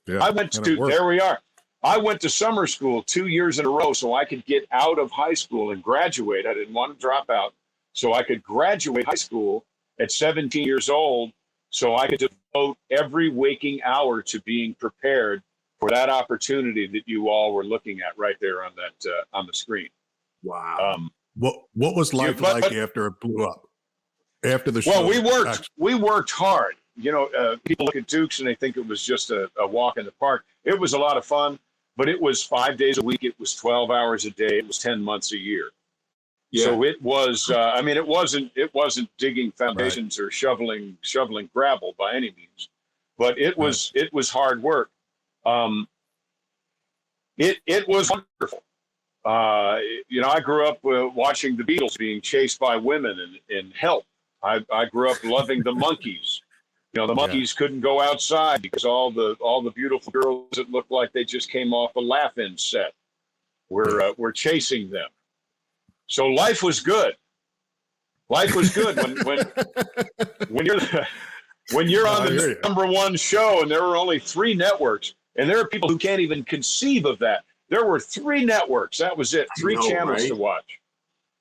S2: Yeah,
S3: I went to, there we are. I went to summer school 2 years in a row so I could get out of high school and graduate. I didn't want to drop out. So I could graduate high school at 17 years old so I could devote every waking hour to being prepared for that opportunity that you all were looking at right there on that on the screen.
S1: Wow.
S2: What was life like after it blew up? After the show?
S3: Well, we worked hard. You know, people look at Dukes and they think it was just a walk in the park. It was a lot of fun, but it was 5 days a week. It was 12 hours a day. It was 10 months a year. Yeah. So it was. I mean, it wasn't digging foundations or shoveling gravel by any means, but it was hard work. It was wonderful. You know, I grew up watching the Beatles being chased by women and Help. I grew up loving the Monkees. You know, the Monkees couldn't go outside because all the beautiful girls that looked like they just came off a Laugh-In set were chasing them. So life was good. Life was good when you're on the number one show and there were only 3 networks, and there are people who can't even conceive of that. There were 3 networks. That was it. 3 channels to watch.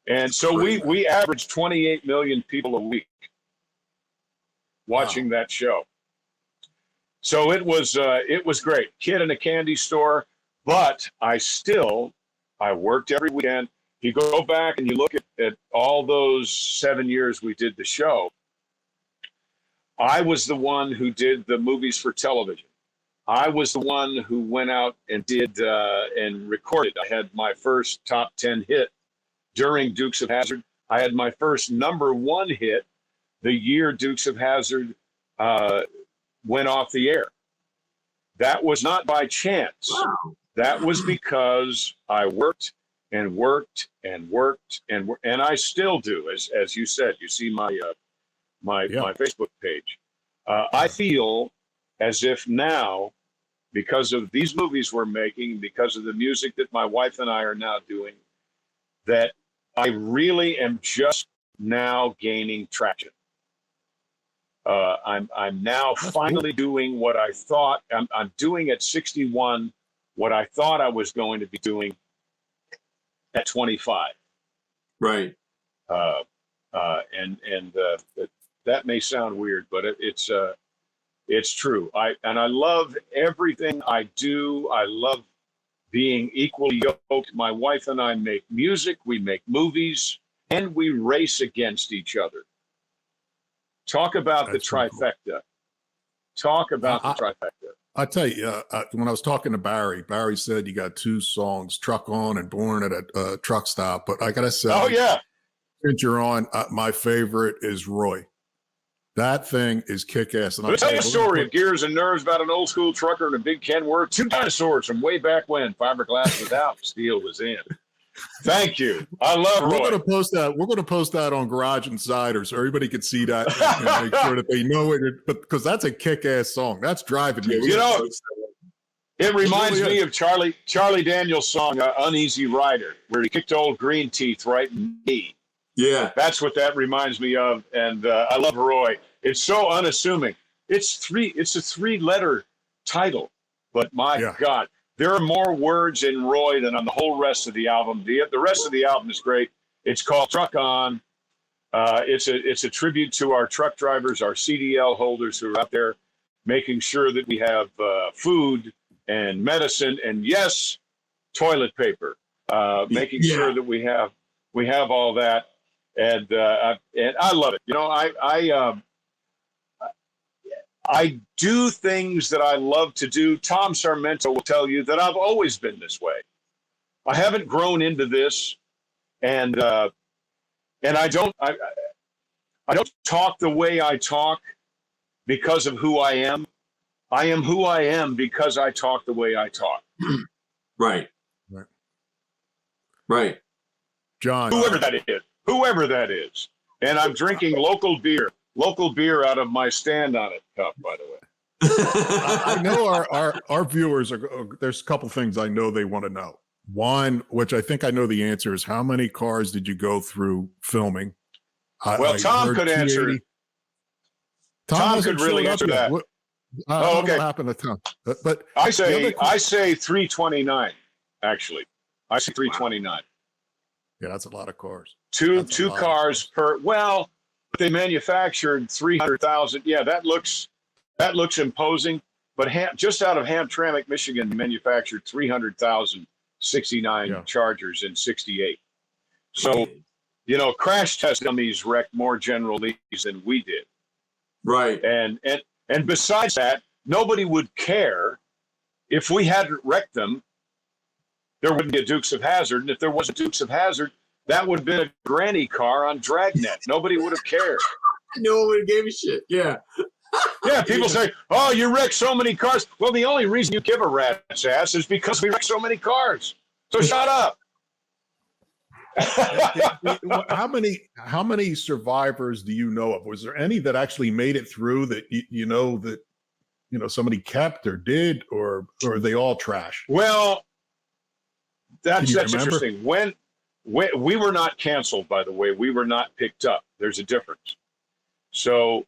S3: And so we averaged 28 million people a week watching that show. So it was great. Kid in a candy store, but I worked every weekend. You go back and you look at all those 7 years we did the show, I was the one who did the movies for television. I was the one who went out and did and recorded. I had my first top 10 hit during Dukes of Hazzard. I had my first #1 hit the year Dukes of Hazzard went off the air. That was not by chance. Wow. That was because I worked and worked and worked and I still do. As you said, you see my Facebook page. I feel as if now, because of these movies we're making, because of the music that my wife and I are now doing, that I really am just now gaining traction. I'm now finally doing what I thought I'm doing at 61, what I thought I was going to be doing at 25.
S1: Right.
S3: That may sound weird, but it's true. I love everything I do. I love being equally yoked. My wife and I make music, we make movies, and we race against each other. Talk about the trifecta. Cool. Talk about the trifecta.
S2: I tell you, when I was talking to Barry said you got 2 songs, Truck On and Born at a Truck Stop. But I got to say, since you're on, my favorite is Roy. That thing is kick-ass.
S3: Let me tell you a story of gears and nerves about an old school trucker and a big Kenworth. 2 dinosaurs from way back when fiberglass was out, steel was in. Thank you. I love Roy.
S2: We're going to post that on Garage Insider so everybody can see that and make sure that they know it. But because that's a kick-ass song. That's driving me.
S3: You know, it reminds me of Charlie Daniels' song "Uneasy Rider," where he kicked old Green Teeth right in the knee. Yeah, that's what that reminds me of. And I love Roy. It's so unassuming. it's a 3-letter title, but my
S2: Yeah.
S3: God, there are more words in Roy than on the whole rest of the album. The rest of the album is great. It's called Truck On. It's a tribute to our truck drivers, our CDL holders who are out there making sure that we have food and medicine and, yes, toilet paper, making sure that we have all that. And I love it. You know, I do things that I love to do. Tom Sarmento will tell you that I've always been this way. I haven't grown into this, and I don't talk the way I talk because of who I am. I am who I am because I talk the way I talk.
S1: Right.
S2: John.
S3: Whoever that is. And I'm drinking local beer out of my Stand On It cup, by the way.
S2: I know our viewers there's a couple things I know they want to know. One, which I think I know the answer, is how many cars did you go through filming?
S3: Well, Tom could answer it. Tom could really answer that.
S2: Okay. What happened to Tom? But
S3: I say 329, actually. I say 329.
S2: Yeah, that's a lot of cars.
S3: Two cars per. Well, they manufactured 300,000. Yeah, that looks imposing. But just out of Hamtramck, Michigan, they manufactured 300,069 Chargers in '68. So, you know, crash test dummies wrecked more General Lees than we did.
S1: Right.
S3: And besides that, nobody would care if we hadn't wrecked them. There wouldn't be a Dukes of Hazzard, and if there was a Dukes of Hazzard, that would have been a granny car on Dragnet. Nobody would have cared.
S1: No one would have gave a shit. Yeah.
S3: Yeah, people say, "Oh, you wrecked so many cars." Well, the only reason you give a rat's ass is because we wrecked so many cars. So shut up.
S2: How many survivors do you know of? Was there any that actually made it through that somebody kept or did, or are they all trash?
S3: Well, that's interesting. When we were not canceled, by the way, we were not picked up. There's a difference. So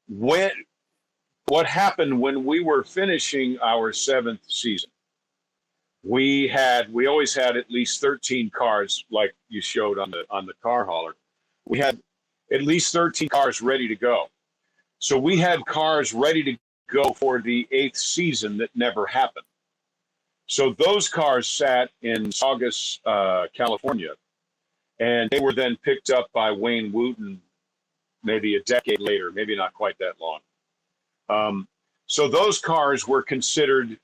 S3: what happened when we were finishing our 7th season? We always had at least 13 cars, like you showed on the car hauler. We had at least 13 cars ready to go. So we had cars ready to go for the 8th season that never happened. So those cars sat in Saugus, California, and they were then picked up by Wayne Wooten maybe a decade later, maybe not quite that long. So those cars were considered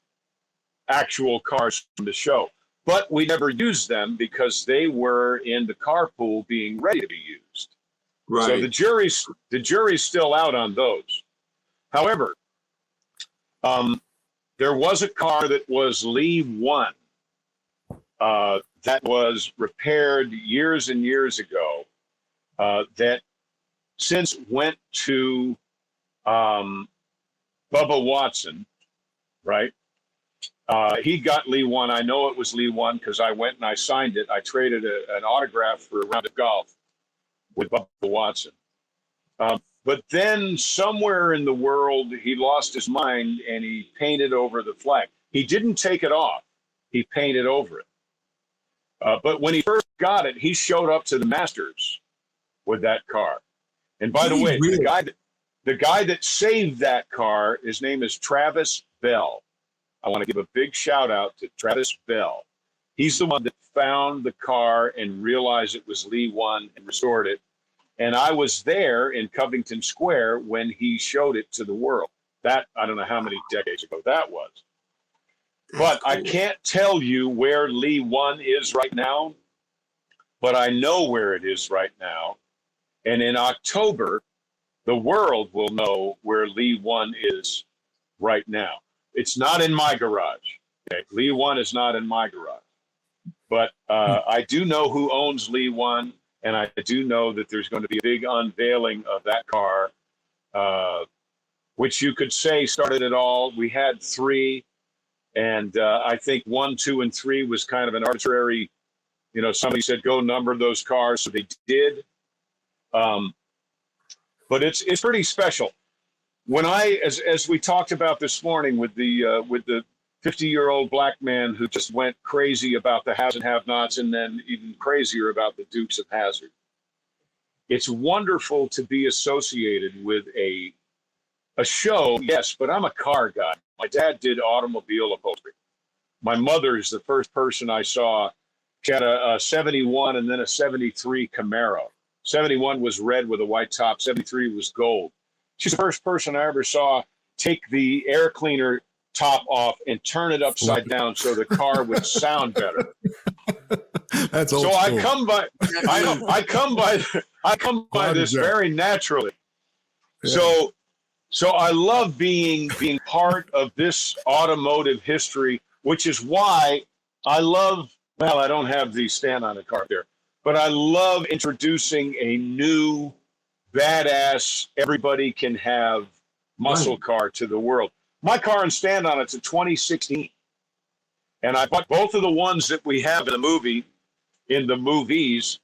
S3: actual cars from the show, but we never used them because they were in the carpool being ready to be used. Right. So the jury's still out on those. However, there was a car that was Lee 1 that was repaired years and years ago that since went to Bubba Watson, right? He got Lee 1. I know it was Lee 1 because I went and I signed it. I traded an autograph for a round of golf with Bubba Watson. But then somewhere in the world, he lost his mind and he painted over the flag. He didn't take it off. He painted over it. But when he first got it, he showed up to the Masters with that car. And by the way, really? the guy that saved that car, his name is Travis Bell. I want to give a big shout out to Travis Bell. He's the one that found the car and realized it was Lee 1 and restored it. And I was there in Covington Square when he showed it to the world. That, I don't know how many decades ago that was. But cool. I can't tell you where Lee 1 is right now, but I know where it is right now. And in October, the world will know where Lee 1 is right now. It's not in my garage. Okay? Lee 1 is not in my garage. But I do know who owns Lee 1, and I do know that there's going to be a big unveiling of that car, which you could say started it all. We had 3, and I think 1, 2, and 3 was kind of an arbitrary, somebody said, go number those cars, so they did. But it's pretty special. as we talked about this morning with the 50-year-old black man who just went crazy about the haves and have-nots, and then even crazier about the Dukes of Hazzard. It's wonderful to be associated with a show, yes, but I'm a car guy. My dad did automobile upholstery. My mother is the first person I saw. She had a 71 and then a 73 Camaro. 71 was red with a white top. 73 was gold. She's the first person I ever saw take the air cleaner top off and turn it upside down so the car would sound better.
S2: That's old
S3: so
S2: school.
S3: I come by this very naturally. Yeah. So I love being part of this automotive history, which is why I love, well, I don't have the stand on the car there, but I love introducing a new badass, everybody can have muscle car to the world. My car and stand on it's a 2016. And I bought both of the ones that we have in the movies.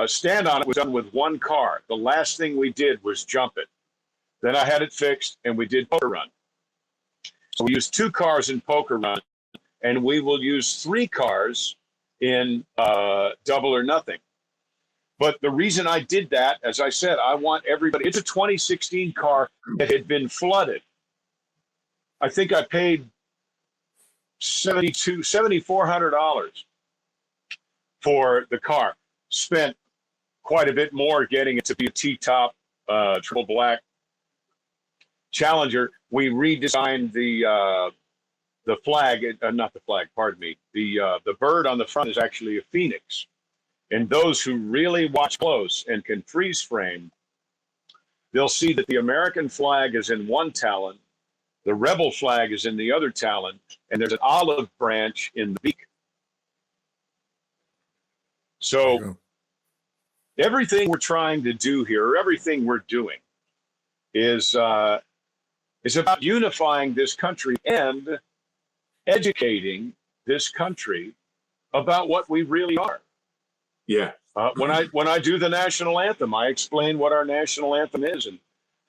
S3: Stand on it was done with one car. The last thing we did was jump it. Then I had it fixed and we did Poker Run. So we used 2 cars in Poker Run, and we will use 3 cars in Double or Nothing. But the reason I did that, as I said, I want everybody, it's a 2016 car that had been flooded. I think I paid $7,400 for the car. Spent quite a bit more getting it to be a T-top triple black Challenger. We redesigned the flag, not the flag, pardon me. The bird on the front is actually a phoenix. And those who really watch close and can freeze frame, they'll see that the American flag is in one talon, the rebel flag is in the other talon, and there's an olive branch in the beak. So everything we're trying to do here, or everything we're doing, is about unifying this country and educating this country about what we really are.
S1: Yeah.
S3: When I do the national anthem, I explain what our national anthem is and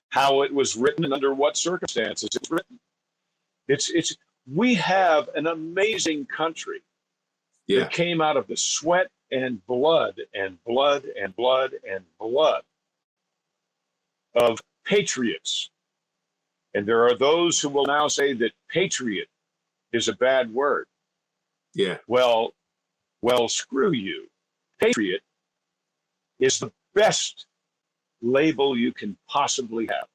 S3: how it was written and under what circumstances it's written. We have an amazing country that came out of the sweat and blood and blood and blood and blood of patriots. And there are those who will now say that patriot is a bad word.
S1: Yeah.
S3: Well, screw you. Patriot is the best label you can possibly have.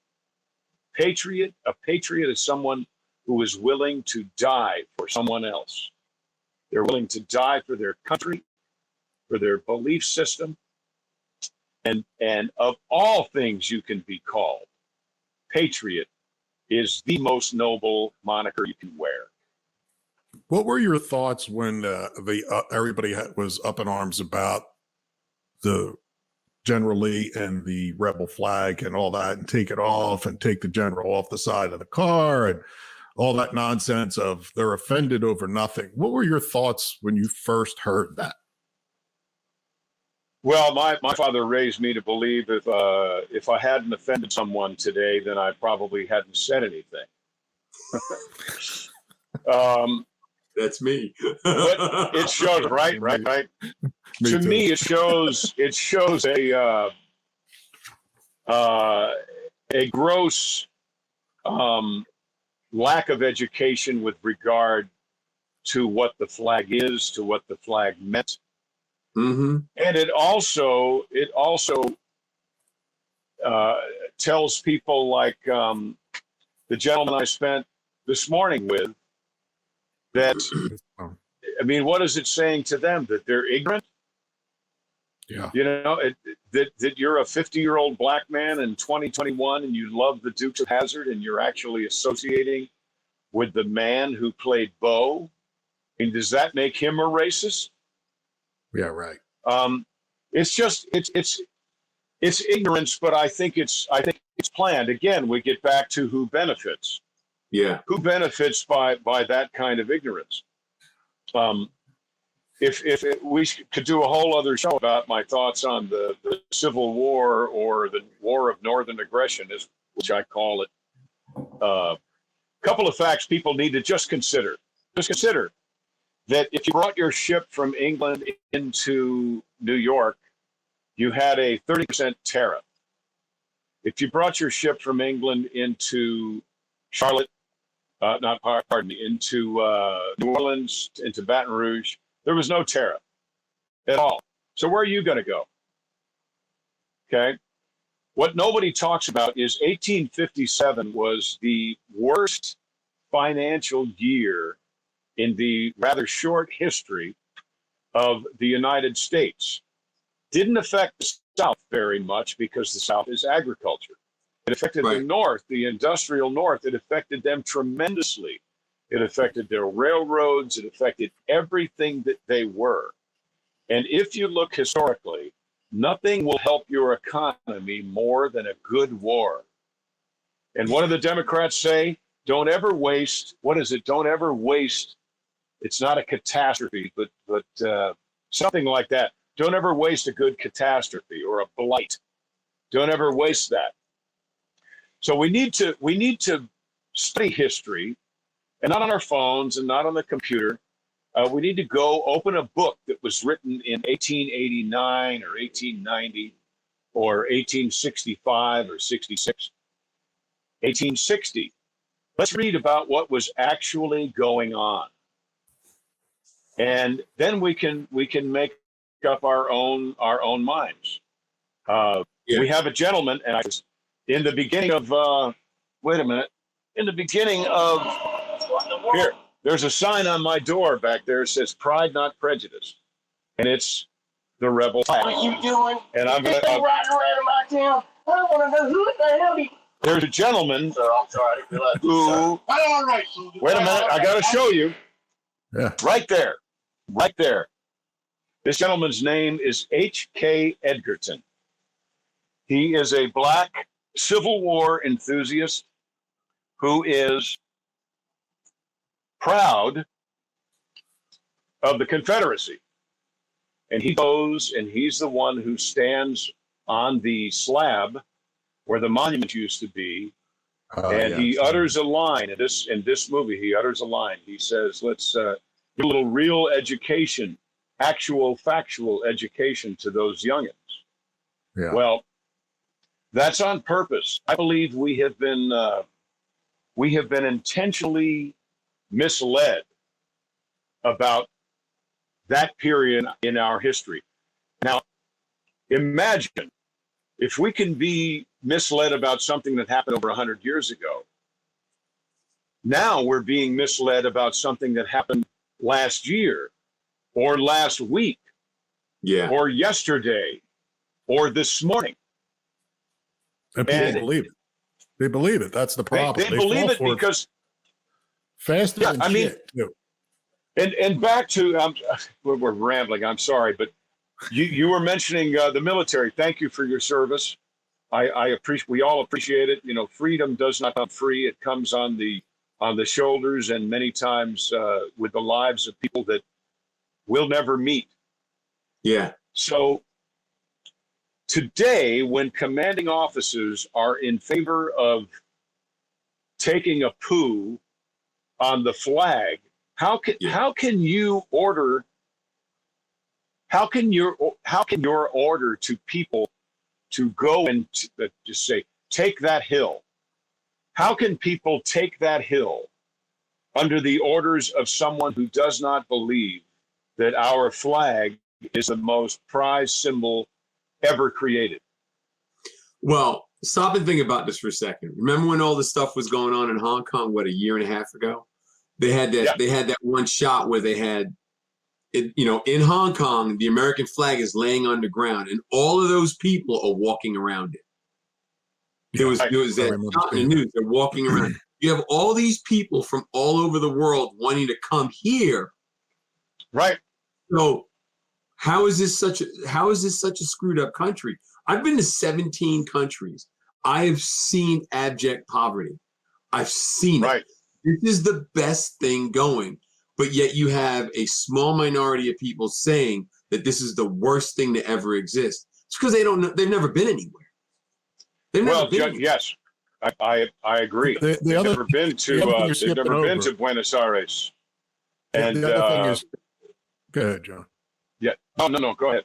S3: A patriot is someone who is willing to die for someone else. They're willing to die for their country, for their belief system, and of all things you can be called, patriot is the most noble moniker you can wear.
S2: What were your thoughts when everybody was up in arms about the General Lee and the rebel flag and all that, and take it off and take the general off the side of the car and all that nonsense of they're offended over nothing? What were your thoughts when you first heard that?
S3: Well, my father raised me to believe if I hadn't offended someone today, then I probably hadn't said anything.
S2: That's me.
S3: But it shows, right. To me, it shows a gross lack of education with regard to what the flag is, to what the flag meant. Mm-hmm. And it also tells people like the gentleman I spent this morning with, that, I mean, what is it saying to them? That they're ignorant?
S2: Yeah.
S3: You know, that you're a 50-year-old black man in 2021 and you love the Dukes of Hazzard and you're actually associating with the man who played Bo. I mean, does that make him a racist?
S2: Yeah, right.
S3: It's just it's ignorance, but I think it's planned. Again, we get back to who benefits.
S1: Yeah.
S3: Who benefits by that kind of ignorance? If we could do a whole other show about my thoughts on the Civil War or the War of Northern Aggression, which I call it, couple of facts people need to just consider. Just consider that if you brought your ship from England into New York, you had a 30% tariff. If you brought your ship from England into Charlotte, into New Orleans, into Baton Rouge, there was no tariff at all. So where are you going to go? Okay. What nobody talks about is 1857 was the worst financial year in the rather short history of the United States. Didn't affect the South very much because the South is agriculture. It affected the North, the industrial North. It affected them tremendously. It affected their railroads. It affected everything that they were. And if you look historically, nothing will help your economy more than a good war. And what do the Democrats say? Don't ever waste, what is it? Don't ever waste, it's not a catastrophe, but something like that. Don't ever waste a good catastrophe or a blight. Don't ever waste that. So we need to study history, and not on our phones and not on the computer. We need to go open a book that was written in 1889 or 1890 or 1865 or 66, 1860. Let's read about what was actually going on. And then we can make up our own minds. We have a gentleman, and in the beginning of here, there's a sign on my door back there that says "Pride, Not Prejudice," and it's the rebel flag.
S4: What are you doing?
S3: And I'm going to
S4: riding around my town. I want to know who the hell he.
S3: There's a gentleman
S4: Sir, I'm sorry.
S3: who.
S4: All right.
S3: Wait a minute, I got to show you.
S2: Yeah.
S3: Right there. Right there. This gentleman's name is H.K. Edgerton. He is a black Civil War enthusiast who is proud of the Confederacy. And he goes and he's the one who stands on the slab where the monument used to be. He utters a line in this movie. He utters a line. He says, let's give a little real education, actual factual education to those youngins.
S2: Yeah.
S3: Well, that's on purpose. I believe we have been intentionally misled about that period in our history. Now, imagine if we can be misled about something that happened over 100 years ago. Now we're being misled about something that happened last year or last week or yesterday or this morning.
S2: And people believe it. They believe it. That's the problem.
S3: They believe it because
S2: faster than shit, too.
S3: And back to we're rambling. I'm sorry, but you were mentioning the military. Thank you for your service. I appreciate. We all appreciate it. You know, freedom does not come free. It comes on the shoulders, and many times with the lives of people that we'll never meet.
S1: Yeah.
S3: So today, when commanding officers are in favor of taking a poo on the flag, how can your order to people to go and just say take that hill? How can people take that hill under the orders of someone who does not believe that our flag is the most prized symbol ever created?
S1: Well, stop and think about this for a second. Remember when all this stuff was going on in Hong Kong, what, a year and a half ago? They had that one shot where they had it, you know, in Hong Kong, the American flag is laying on the ground and all of those people are walking around it. There was that shot in the news. They're walking around. You have all these people from all over the world wanting to come here.
S3: Right.
S1: So how is this such a screwed up country? I've been to 17 countries. I have seen abject poverty. I've seen it. This is the best thing going, but yet you have a small minority of people saying that this is the worst thing to ever exist. It's because they don't know. They've never been anywhere. They've never been anywhere.
S3: Yes, I agree.
S2: The
S3: They've
S2: other,
S3: never been
S2: the other thing you're
S3: they've
S2: skipping
S3: never been
S2: over.
S3: to Buenos Aires. And
S2: the other thing is, go ahead, John.
S3: yeah, no, go ahead.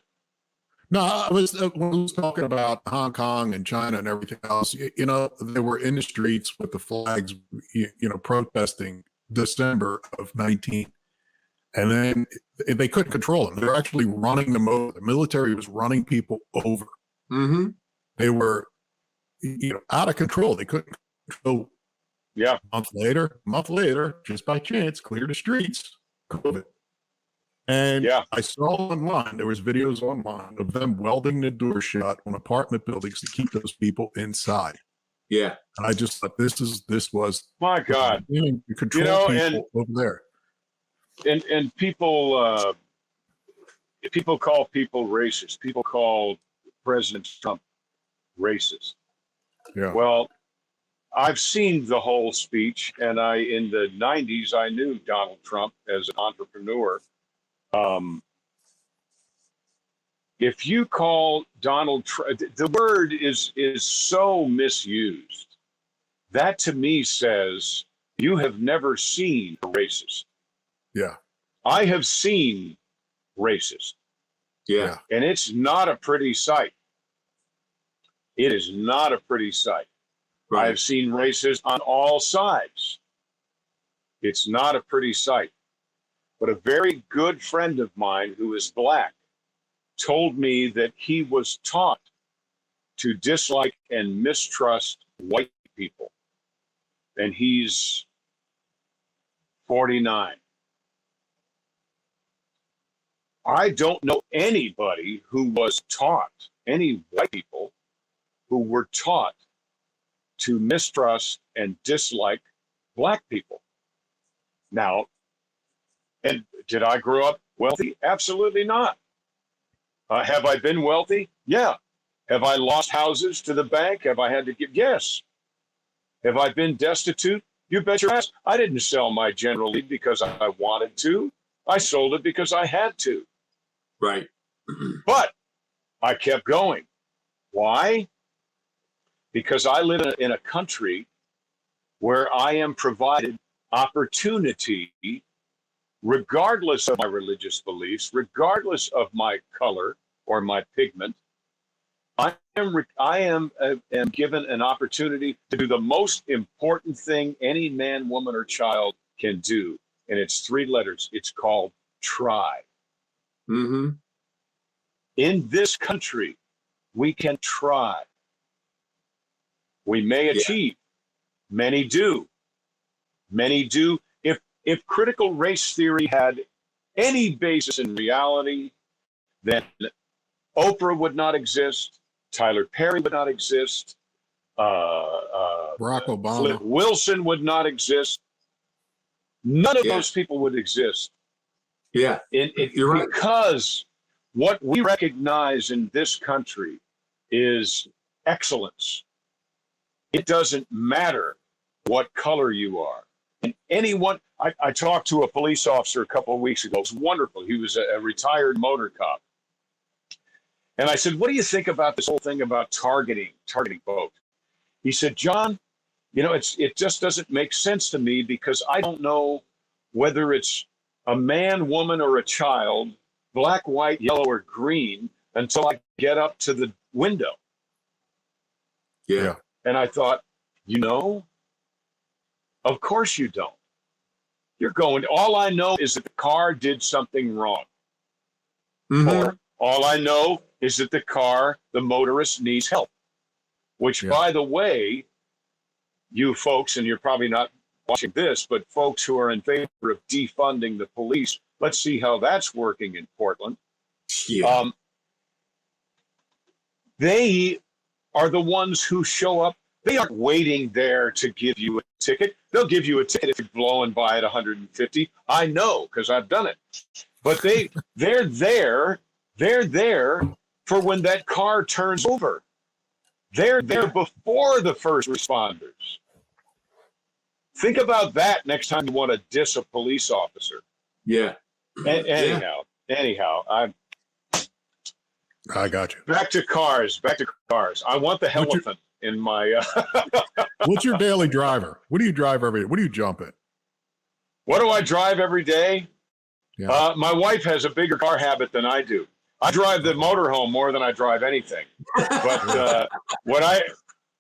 S2: No, I was when I was talking about Hong Kong and China and everything else. You know, they were in the streets with the flags, you know, protesting December of 19, and then they couldn't control them. They're actually running them over. The military was running people over.
S1: Mm-hmm.
S2: They were, you know, out of control. They couldn't control.
S3: Yeah.
S2: A month later, just by chance, clear the streets, COVID. And
S3: Yeah.
S2: I saw online, there was videos online of them welding the door shut on apartment buildings to keep those people inside.
S1: Yeah.
S2: And I just thought this was
S3: My God.
S2: to control
S3: You know,
S2: people over there.
S3: And people people call people racist. People call President Trump racist.
S2: Yeah.
S3: Well, I've seen the whole speech, and in the 90s I knew Donald Trump as an entrepreneur. If you call Donald Trump, the word is so misused. That to me says you have never seen a racist.
S2: Yeah.
S3: I have seen racist.
S1: Yeah.
S3: And it's not a pretty sight. It is not a pretty sight.
S1: Right.
S3: I've seen racists on all sides. It's not a pretty sight. But a very good friend of mine who is black told me that he was taught to dislike and mistrust white people. And he's 49. I don't know anybody who was taught, any white people who were taught to mistrust and dislike black people. Now, and did I grow up wealthy? Absolutely not. Have I been wealthy? Yeah. Have I lost houses to the bank? Have I had to give? Yes. Have I been destitute? You bet your ass. I didn't sell my General Lee because I wanted to. I sold it because I had to.
S1: Right.
S3: But I kept going. Why? Because I live in a country where I am provided opportunity, regardless of my religious beliefs, regardless of my color or my pigment. I am given an opportunity to do the most important thing any man, woman, or child can do, and it's 3 letters. It's called try.
S1: Mm-hmm.
S3: In this country, we can try. We may achieve. Many do. Many do. If critical race theory had any basis in reality, then Oprah would not exist. Tyler Perry would not exist.
S2: Barack Obama.
S3: Flint Wilson would not exist. None of those people would exist.
S1: Yeah. You're right.
S3: Because what we recognize in this country is excellence. It doesn't matter what color you are. And anyone, I talked to a police officer a couple of weeks ago. It was wonderful. He was a retired motor cop. And I said, what do you think about this whole thing about targeting folks? He said, John, you know, it just doesn't make sense to me because I don't know whether it's a man, woman, or a child, black, white, yellow, or green until I get up to the window.
S1: Yeah.
S3: And I thought, you know, of course you don't. You're going, all I know is that the car did something wrong.
S1: Mm-hmm.
S3: Or all I know is that the motorist needs help. Which, by the way, you folks, and you're probably not watching this, but folks who are in favor of defunding the police, let's see how that's working in Portland.
S1: Yeah.
S3: They are the ones who show up. They aren't waiting there to give you a ticket. They'll give you a ticket if you're blowing by at 150. I know because I've done it. But they're there for when that car turns over. They're there before the first responders. Think about that next time you want to diss a police officer.
S1: Yeah.
S3: Anyhow,
S2: I got you.
S3: back to cars. I want the elephant. in my.
S2: What's your daily driver? What do you drive every day? What do you jump in?
S3: What do I drive every day?
S2: Yeah.
S3: My wife has a bigger car habit than I do. I drive the motorhome more than I drive anything. But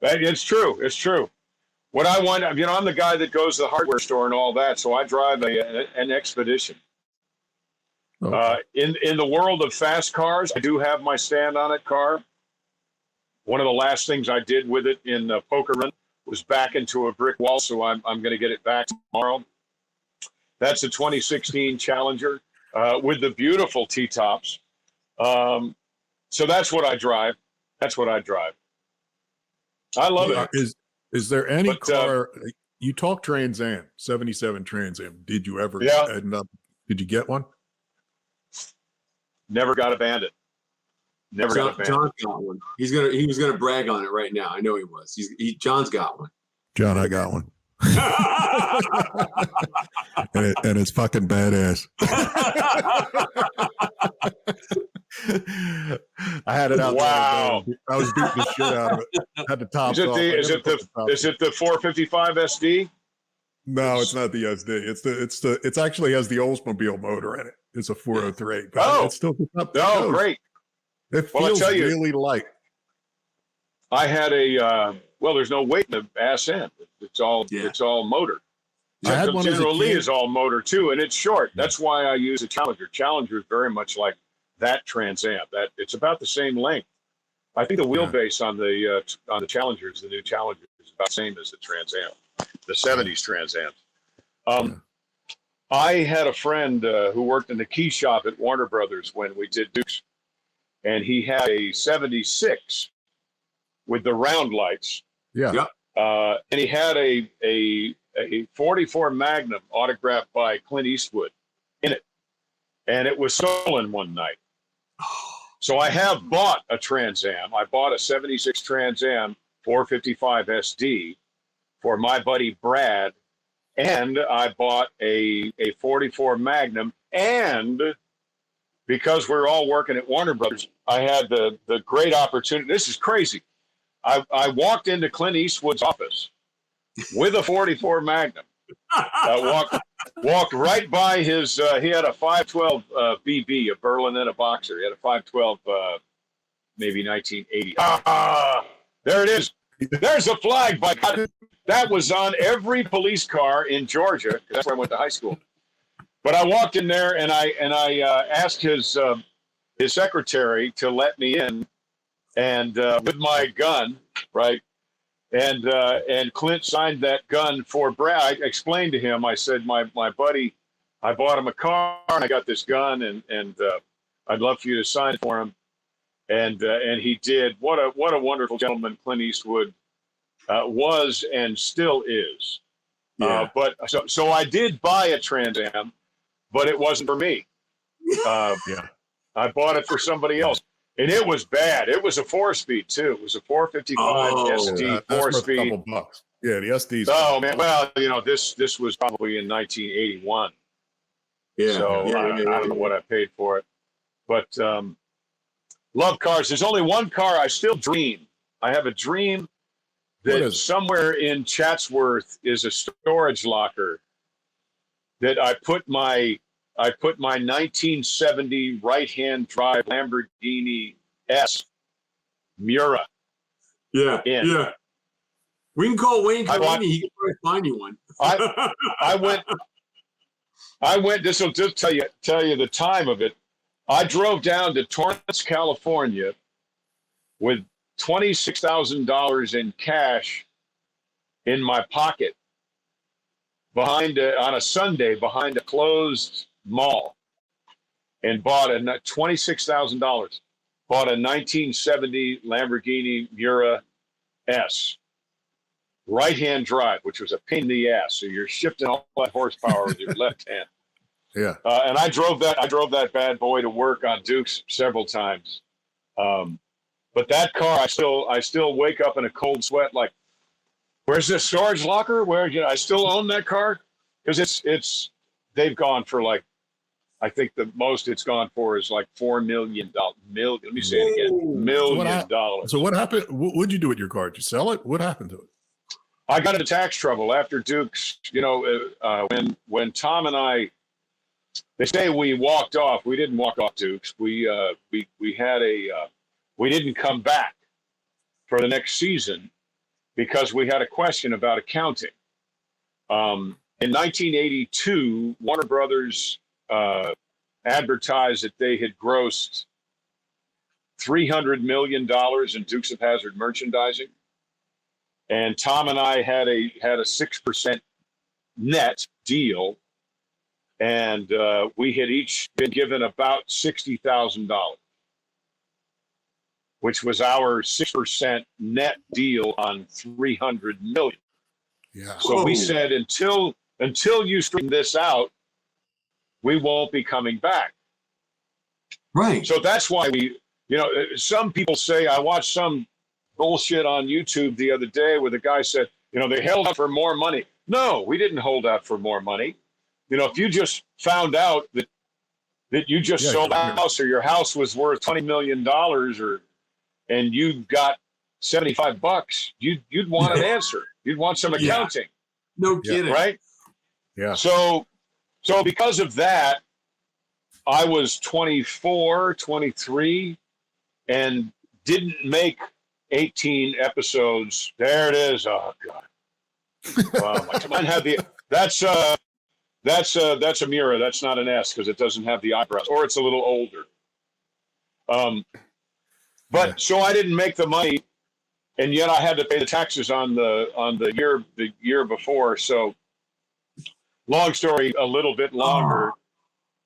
S3: it's true. It's true. What I want, I'm the guy that goes to the hardware store and all that, so I drive an Expedition.
S2: Okay.
S3: In the world of fast cars, I do have my stand-on-it car. One of the last things I did with it in Poker Run was back into a brick wall, so I'm going to get it back tomorrow. That's a 2016 Challenger with the beautiful T-tops. So that's what I drive. That's what I drive. I love it.
S2: Is there any car? You talk Trans Am, 77 Trans Am. Did you ever end up? Did you get one?
S3: Never got a Bandit. Never got a Bandit.
S1: John's got one. He was gonna brag on it right now. I know he was. John's got one.
S2: John, I got one. and it's fucking badass. I had it out.
S3: Wow.
S2: There. I was beating the shit out of it. Had the top.
S3: Is it the 455 SD?
S2: No, it's not the SD. It's actually has the Oldsmobile motor in it. It's a 403.
S3: Oh,
S2: it's still up.
S3: Oh, great.
S2: It feels really light.
S3: I had there's no weight in the ass end. It's all motor. General Lee is all motor too, and it's short. That's why I use a Challenger. Challenger is very much like that Trans Am. That it's about the same length. I think the wheelbase on the Challengers, the new Challenger, is about the same as the Trans Am, the 70s Trans Am. I had a friend who worked in the key shop at Warner Brothers when we did Dukes, and he had a 76 with the round lights.
S2: Yeah.
S1: Yep.
S3: And he had a 44 Magnum autographed by Clint Eastwood in it. And it was stolen one night. So I have bought a Trans Am. I bought a 76 Trans Am 455 SD for my buddy Brad. And I bought a 44 Magnum. And because we're all working at Warner Brothers, I had the great opportunity. This is crazy. I walked into Clint Eastwood's office with a 44 Magnum. Walked right by his. He had a 512 BB, a Berlin boxer. He had a 512, maybe 1980. There it is. There's a flag. By God, that was on every police car in Georgia. That's where I went to high school. But I walked in there and I asked his secretary to let me in, and with my gun, right. And Clint signed that gun for Brad. I explained to him, I said, my buddy, I bought him a car and I got this gun and I'd love for you to sign it for him. And he did. What a wonderful gentleman Clint Eastwood was and still is.
S1: Yeah.
S3: But so I did buy a Trans Am, but it wasn't for me. I bought it for somebody else. And it was bad. It was a 4-speed too. It was a 455 SD 4-speed.
S2: A couple bucks. Yeah, the SD's.
S3: Oh man, well, this was probably in 1981.
S1: Yeah.
S3: So I don't know what I paid for it, but love cars. There's only one car I still dream. I have a dream that somewhere in Chatsworth is a storage locker that I put my 1970 right-hand drive Lamborghini S Mura.
S1: Yeah.
S3: in.
S1: Yeah. We can call Wayne Carlini. He can probably find you one.
S3: I went. This will just tell you the time of it. I drove down to Torrance, California, with $26,000 in cash in my pocket on a Sunday behind a closed mall, and bought $26,000. Bought a 1970 Lamborghini Mura S, right-hand drive, which was a pain in the ass. So you're shifting all that horsepower with your left hand.
S2: Yeah.
S3: And I drove that bad boy to work on Dukes several times. But that car, I still wake up in a cold sweat. Like, where's this storage locker? I still own that car because they've gone for like, I think the most it's gone for is like $4 million million. Let me say it again.
S1: Whoa.
S3: $1 million.
S2: So what happened? What'd you do with your car? Did you sell it? What happened to it?
S3: I got into tax trouble after Dukes. You know, when Tom and I, they say we walked off. We didn't walk off Dukes. We had we didn't come back for the next season because we had a question about accounting. In 1982, Warner Brothers advertised that they had grossed $300 million in Dukes of Hazzard merchandising. And Tom and I had a 6% net deal, and we had each been given about $60,000, which was our 6% net deal on $300 million.
S2: Yeah.
S3: So we said, until you straighten this out, we won't be coming back.
S1: Right.
S3: So that's why some people say, I watched some bullshit on YouTube the other day where the guy said, they held out for more money. No, we didn't hold out for more money. If you just found out that you just sold a house, or your house was worth $20 million, and you got $75, you'd want an answer. You'd want some accounting.
S1: No kidding.
S3: Right?
S2: Yeah.
S3: So because of that, I was 24, 23, and didn't make 18 episodes. There it is. Oh God. Wow. Mine had that's a Mira. That's not an S because it doesn't have the eyebrows, or it's a little older. So I didn't make the money, and yet I had to pay the taxes on the year before. So long story, a little bit longer,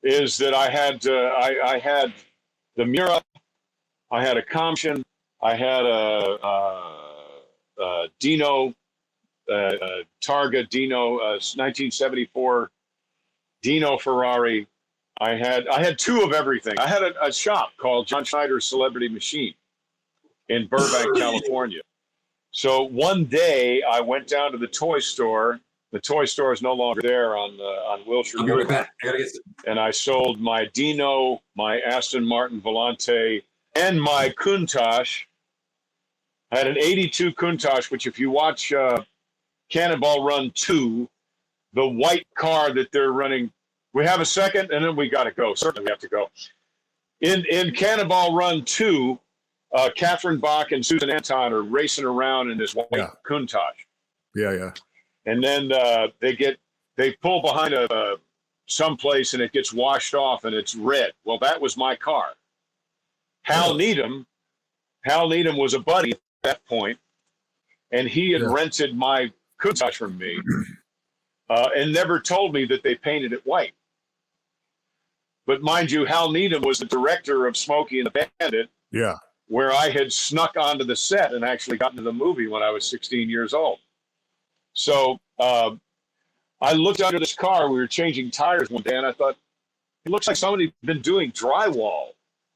S3: is that I had the Mira, I had a Compton, I had a Dino, Targa Dino, 1974 Dino Ferrari. I had two of everything. I had a shop called John Schneider Celebrity Machine in Burbank, California. So one day I went down to the toy store. The toy store is no longer there on Wilshire.
S1: I'll be right back. I gotta get
S3: and I sold my Dino, my Aston Martin Volante, and my Countach. I had an 82 Countach, which if you watch Cannonball Run 2, the white car that they're running, we have a second, and then we got to go. Certainly we have to go. In Cannonball Run 2, Catherine Bach and Susan Anton are racing around in this white Countach.
S2: Yeah.
S3: And then they pull behind someplace, and it gets washed off, and it's red. Well, that was my car. Hal Needham was a buddy at that point, and he had rented my Countach from me, and never told me that they painted it white. But mind you, Hal Needham was the director of Smokey and the Bandit, where I had snuck onto the set and actually got into the movie when I was 16 years old. So I looked under this car. We were changing tires one day, and I thought, it looks like somebody's been doing drywall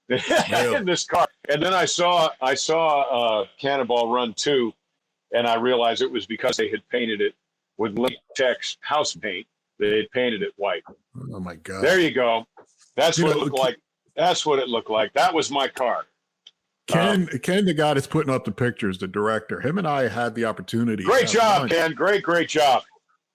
S3: in this car. And then I saw Cannonball Run 2, and I realized it was because they had painted it with latex house paint. They had painted it white.
S2: Oh my God!
S3: There you go. That's what it looked like. That's what it looked like. That was my car.
S2: Ken, the guy that's putting up the pictures, the director, him and I had the opportunity.
S3: Great job, Ken. Great job.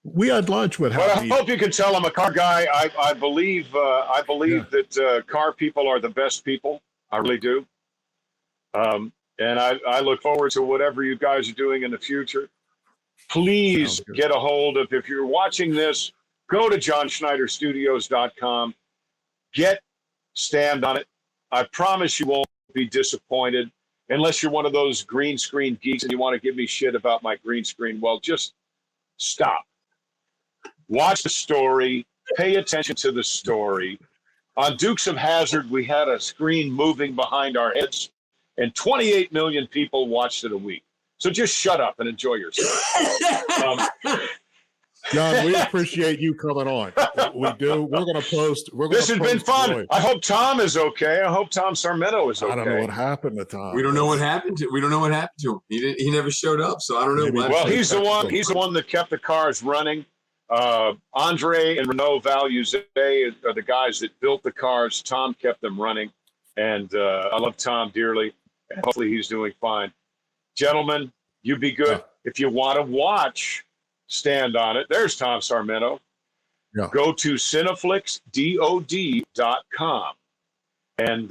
S2: We had lunch with him.
S3: But I hope you can tell I'm a car guy. I believe that car people are the best people. I really do. And I look forward to whatever you guys are doing in the future. Please get a hold of, if you're watching this, go to johnschneiderstudios.com. Stand on it. I promise you won't be disappointed, unless you're one of those green screen geeks and you want to give me shit about my green screen. Well, just stop. Watch the story. Pay attention to the story. On Dukes of Hazzard, we had a screen moving behind our heads, and 28 million people watched it a week. So just shut up and enjoy yourself.
S2: John, we appreciate you coming on. We do. We're going to post.
S3: This has been fun. I hope Tom is okay. I hope Tom Sarmento is okay.
S2: I don't know what happened to Tom.
S1: We don't know what happened to him. He never showed up, so I don't know.
S3: Well, he's the one that kept the cars running. Andre and Renault Values are the guys that built the cars. Tom kept them running, And I love Tom dearly. And hopefully he's doing fine. Gentlemen, you be good.
S2: Yeah.
S3: If you want to watch Stand on It, there's Tom Sarmento.
S2: Yeah.
S3: Go to cineflixdod.com. And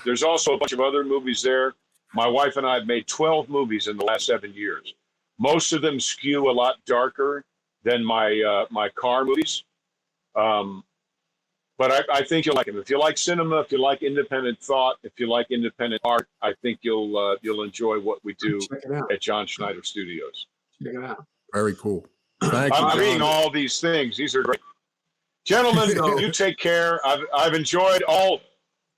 S3: there's also a bunch of other movies there. My wife and I have made 12 movies in the last 7 years. Most of them skew a lot darker than my car movies. But I think you'll like them. If you like cinema, if you like independent thought, if you like independent art, I think you'll enjoy what we do at John Schneider Studios.
S1: Check it out.
S2: Very cool. Thank you,
S3: I'm
S2: John.
S3: reading all these things. These are great. Gentlemen, you take care. I've enjoyed all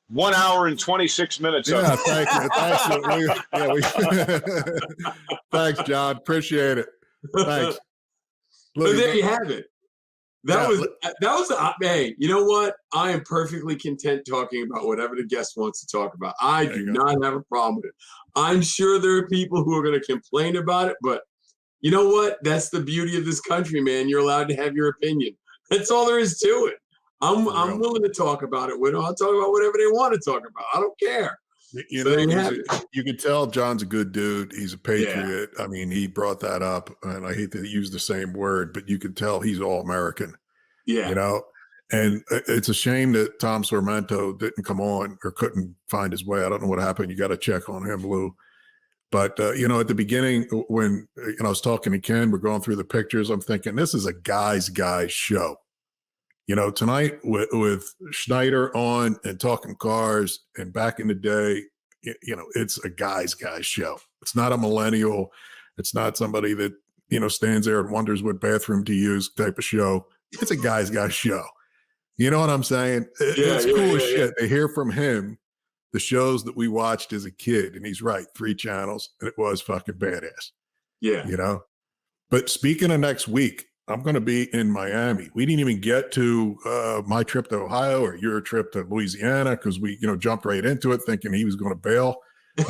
S3: 1 hour and 26 minutes of
S2: Yeah,
S3: it.
S2: thank you. Thanks, John. Appreciate it. Thanks.
S1: So there you have it. That was hey, you know what? I am perfectly content talking about whatever the guest wants to talk about. I do not have a problem with it. I'm sure there are people who are going to complain about it, but you know what? That's the beauty of this country, man. You're allowed to have your opinion. That's all there is to it. I'm willing to talk about it with them. I'll talk about whatever they want to talk about. I don't care.
S2: You
S1: So
S2: know, you can tell John's a good dude. He's a patriot.
S1: Yeah.
S2: I mean, he brought that up, and I hate to use the same word, but you can tell he's all American.
S1: Yeah.
S2: You know, and it's a shame that Tom Sormento didn't come on or couldn't find his way. I don't know what happened. You got to check on him, Lou. But, you know, at the beginning, when I was talking to Ken, we're going through the pictures, I'm thinking this is a guy's show. You know, tonight with Schneider on and talking cars, and back in the day, you know, it's a guy's show. It's not a millennial. It's not somebody that, you know, stands there and wonders what bathroom to use type of show. It's a guy's show. You know what I'm saying? It's cool as shit to hear from him the shows that we watched as a kid. And he's right, 3 channels, and it was fucking badass.
S1: Yeah.
S2: You know? But speaking of next week, I'm going to be in Miami. We didn't even get to my trip to Ohio or your trip to Louisiana because we, you know, jumped right into it thinking he was going to bail.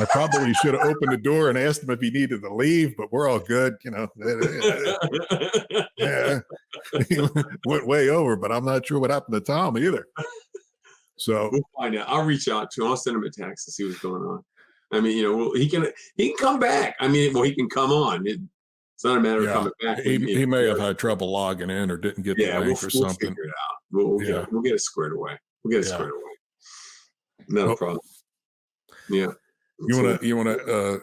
S2: I probably should have opened the door and asked him if he needed to leave, but we're all good, you know. Yeah, he went way over, but I'm not sure what happened to Tom either. So
S1: we'll find out. I'll reach out to him. I'll send him a text to see what's going on. I mean, you know, he can come back. I mean, well, he can come on. It's not a matter of coming back.
S2: He may have had trouble logging in or didn't get the link or something.
S1: We'll figure it out. We'll get it squared away. Not a problem. Yeah.
S2: You want to,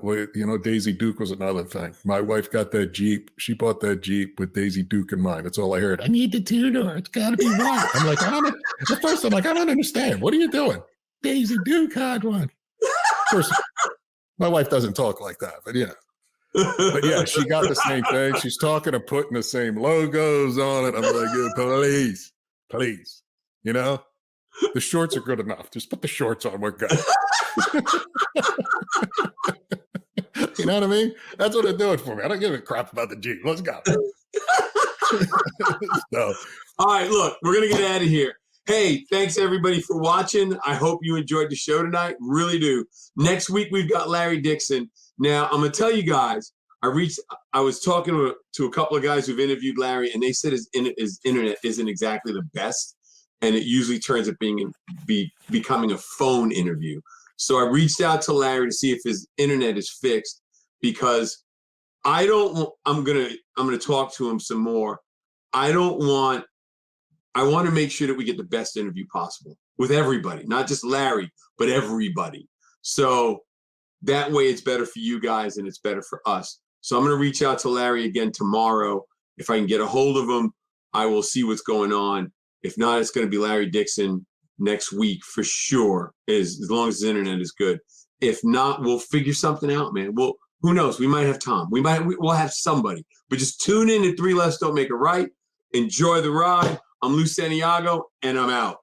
S2: well, you know, Daisy Duke was another thing. My wife got that Jeep. She bought that Jeep with Daisy Duke in mind. That's all I heard. I need the 2-door. It's got to be white. I'm like, at first I'm like, I don't understand. What are you doing? Daisy Duke had one. Of course, my wife doesn't talk like that, but yeah. But yeah, she got the same thing. She's talking and putting the same logos on it. I'm like, please, you know, the shorts are good enough. Just put the shorts on. We're good. You know what I mean? That's what they're doing for me. I don't give a crap about the Jeep. Let's go. So.
S1: All right, look, we're going to get out of here. Hey, thanks everybody for watching. I hope you enjoyed the show tonight. Really do. Next week, we've got Larry Dixon. Now, I'm going to tell you guys, I was talking to a couple of guys who've interviewed Larry, and they said his internet isn't exactly the best, and it usually turns out becoming a phone interview. So I reached out to Larry to see if his internet is fixed, because I'm gonna talk to him some more. I want to make sure that we get the best interview possible with everybody, not just Larry, but everybody. So that way it's better for you guys and it's better for us. So I'm going to reach out to Larry again tomorrow. If I can get a hold of him, I will see what's going on. If not, it's going to be Larry Dixon next week for sure, as long as his internet is good. If not, we'll figure something out, man. Who knows? We might have Tom. We'll have somebody. But just tune in to 3 Lefts Don't Make a Right. Enjoy the ride. I'm Lou Santiago, and I'm out.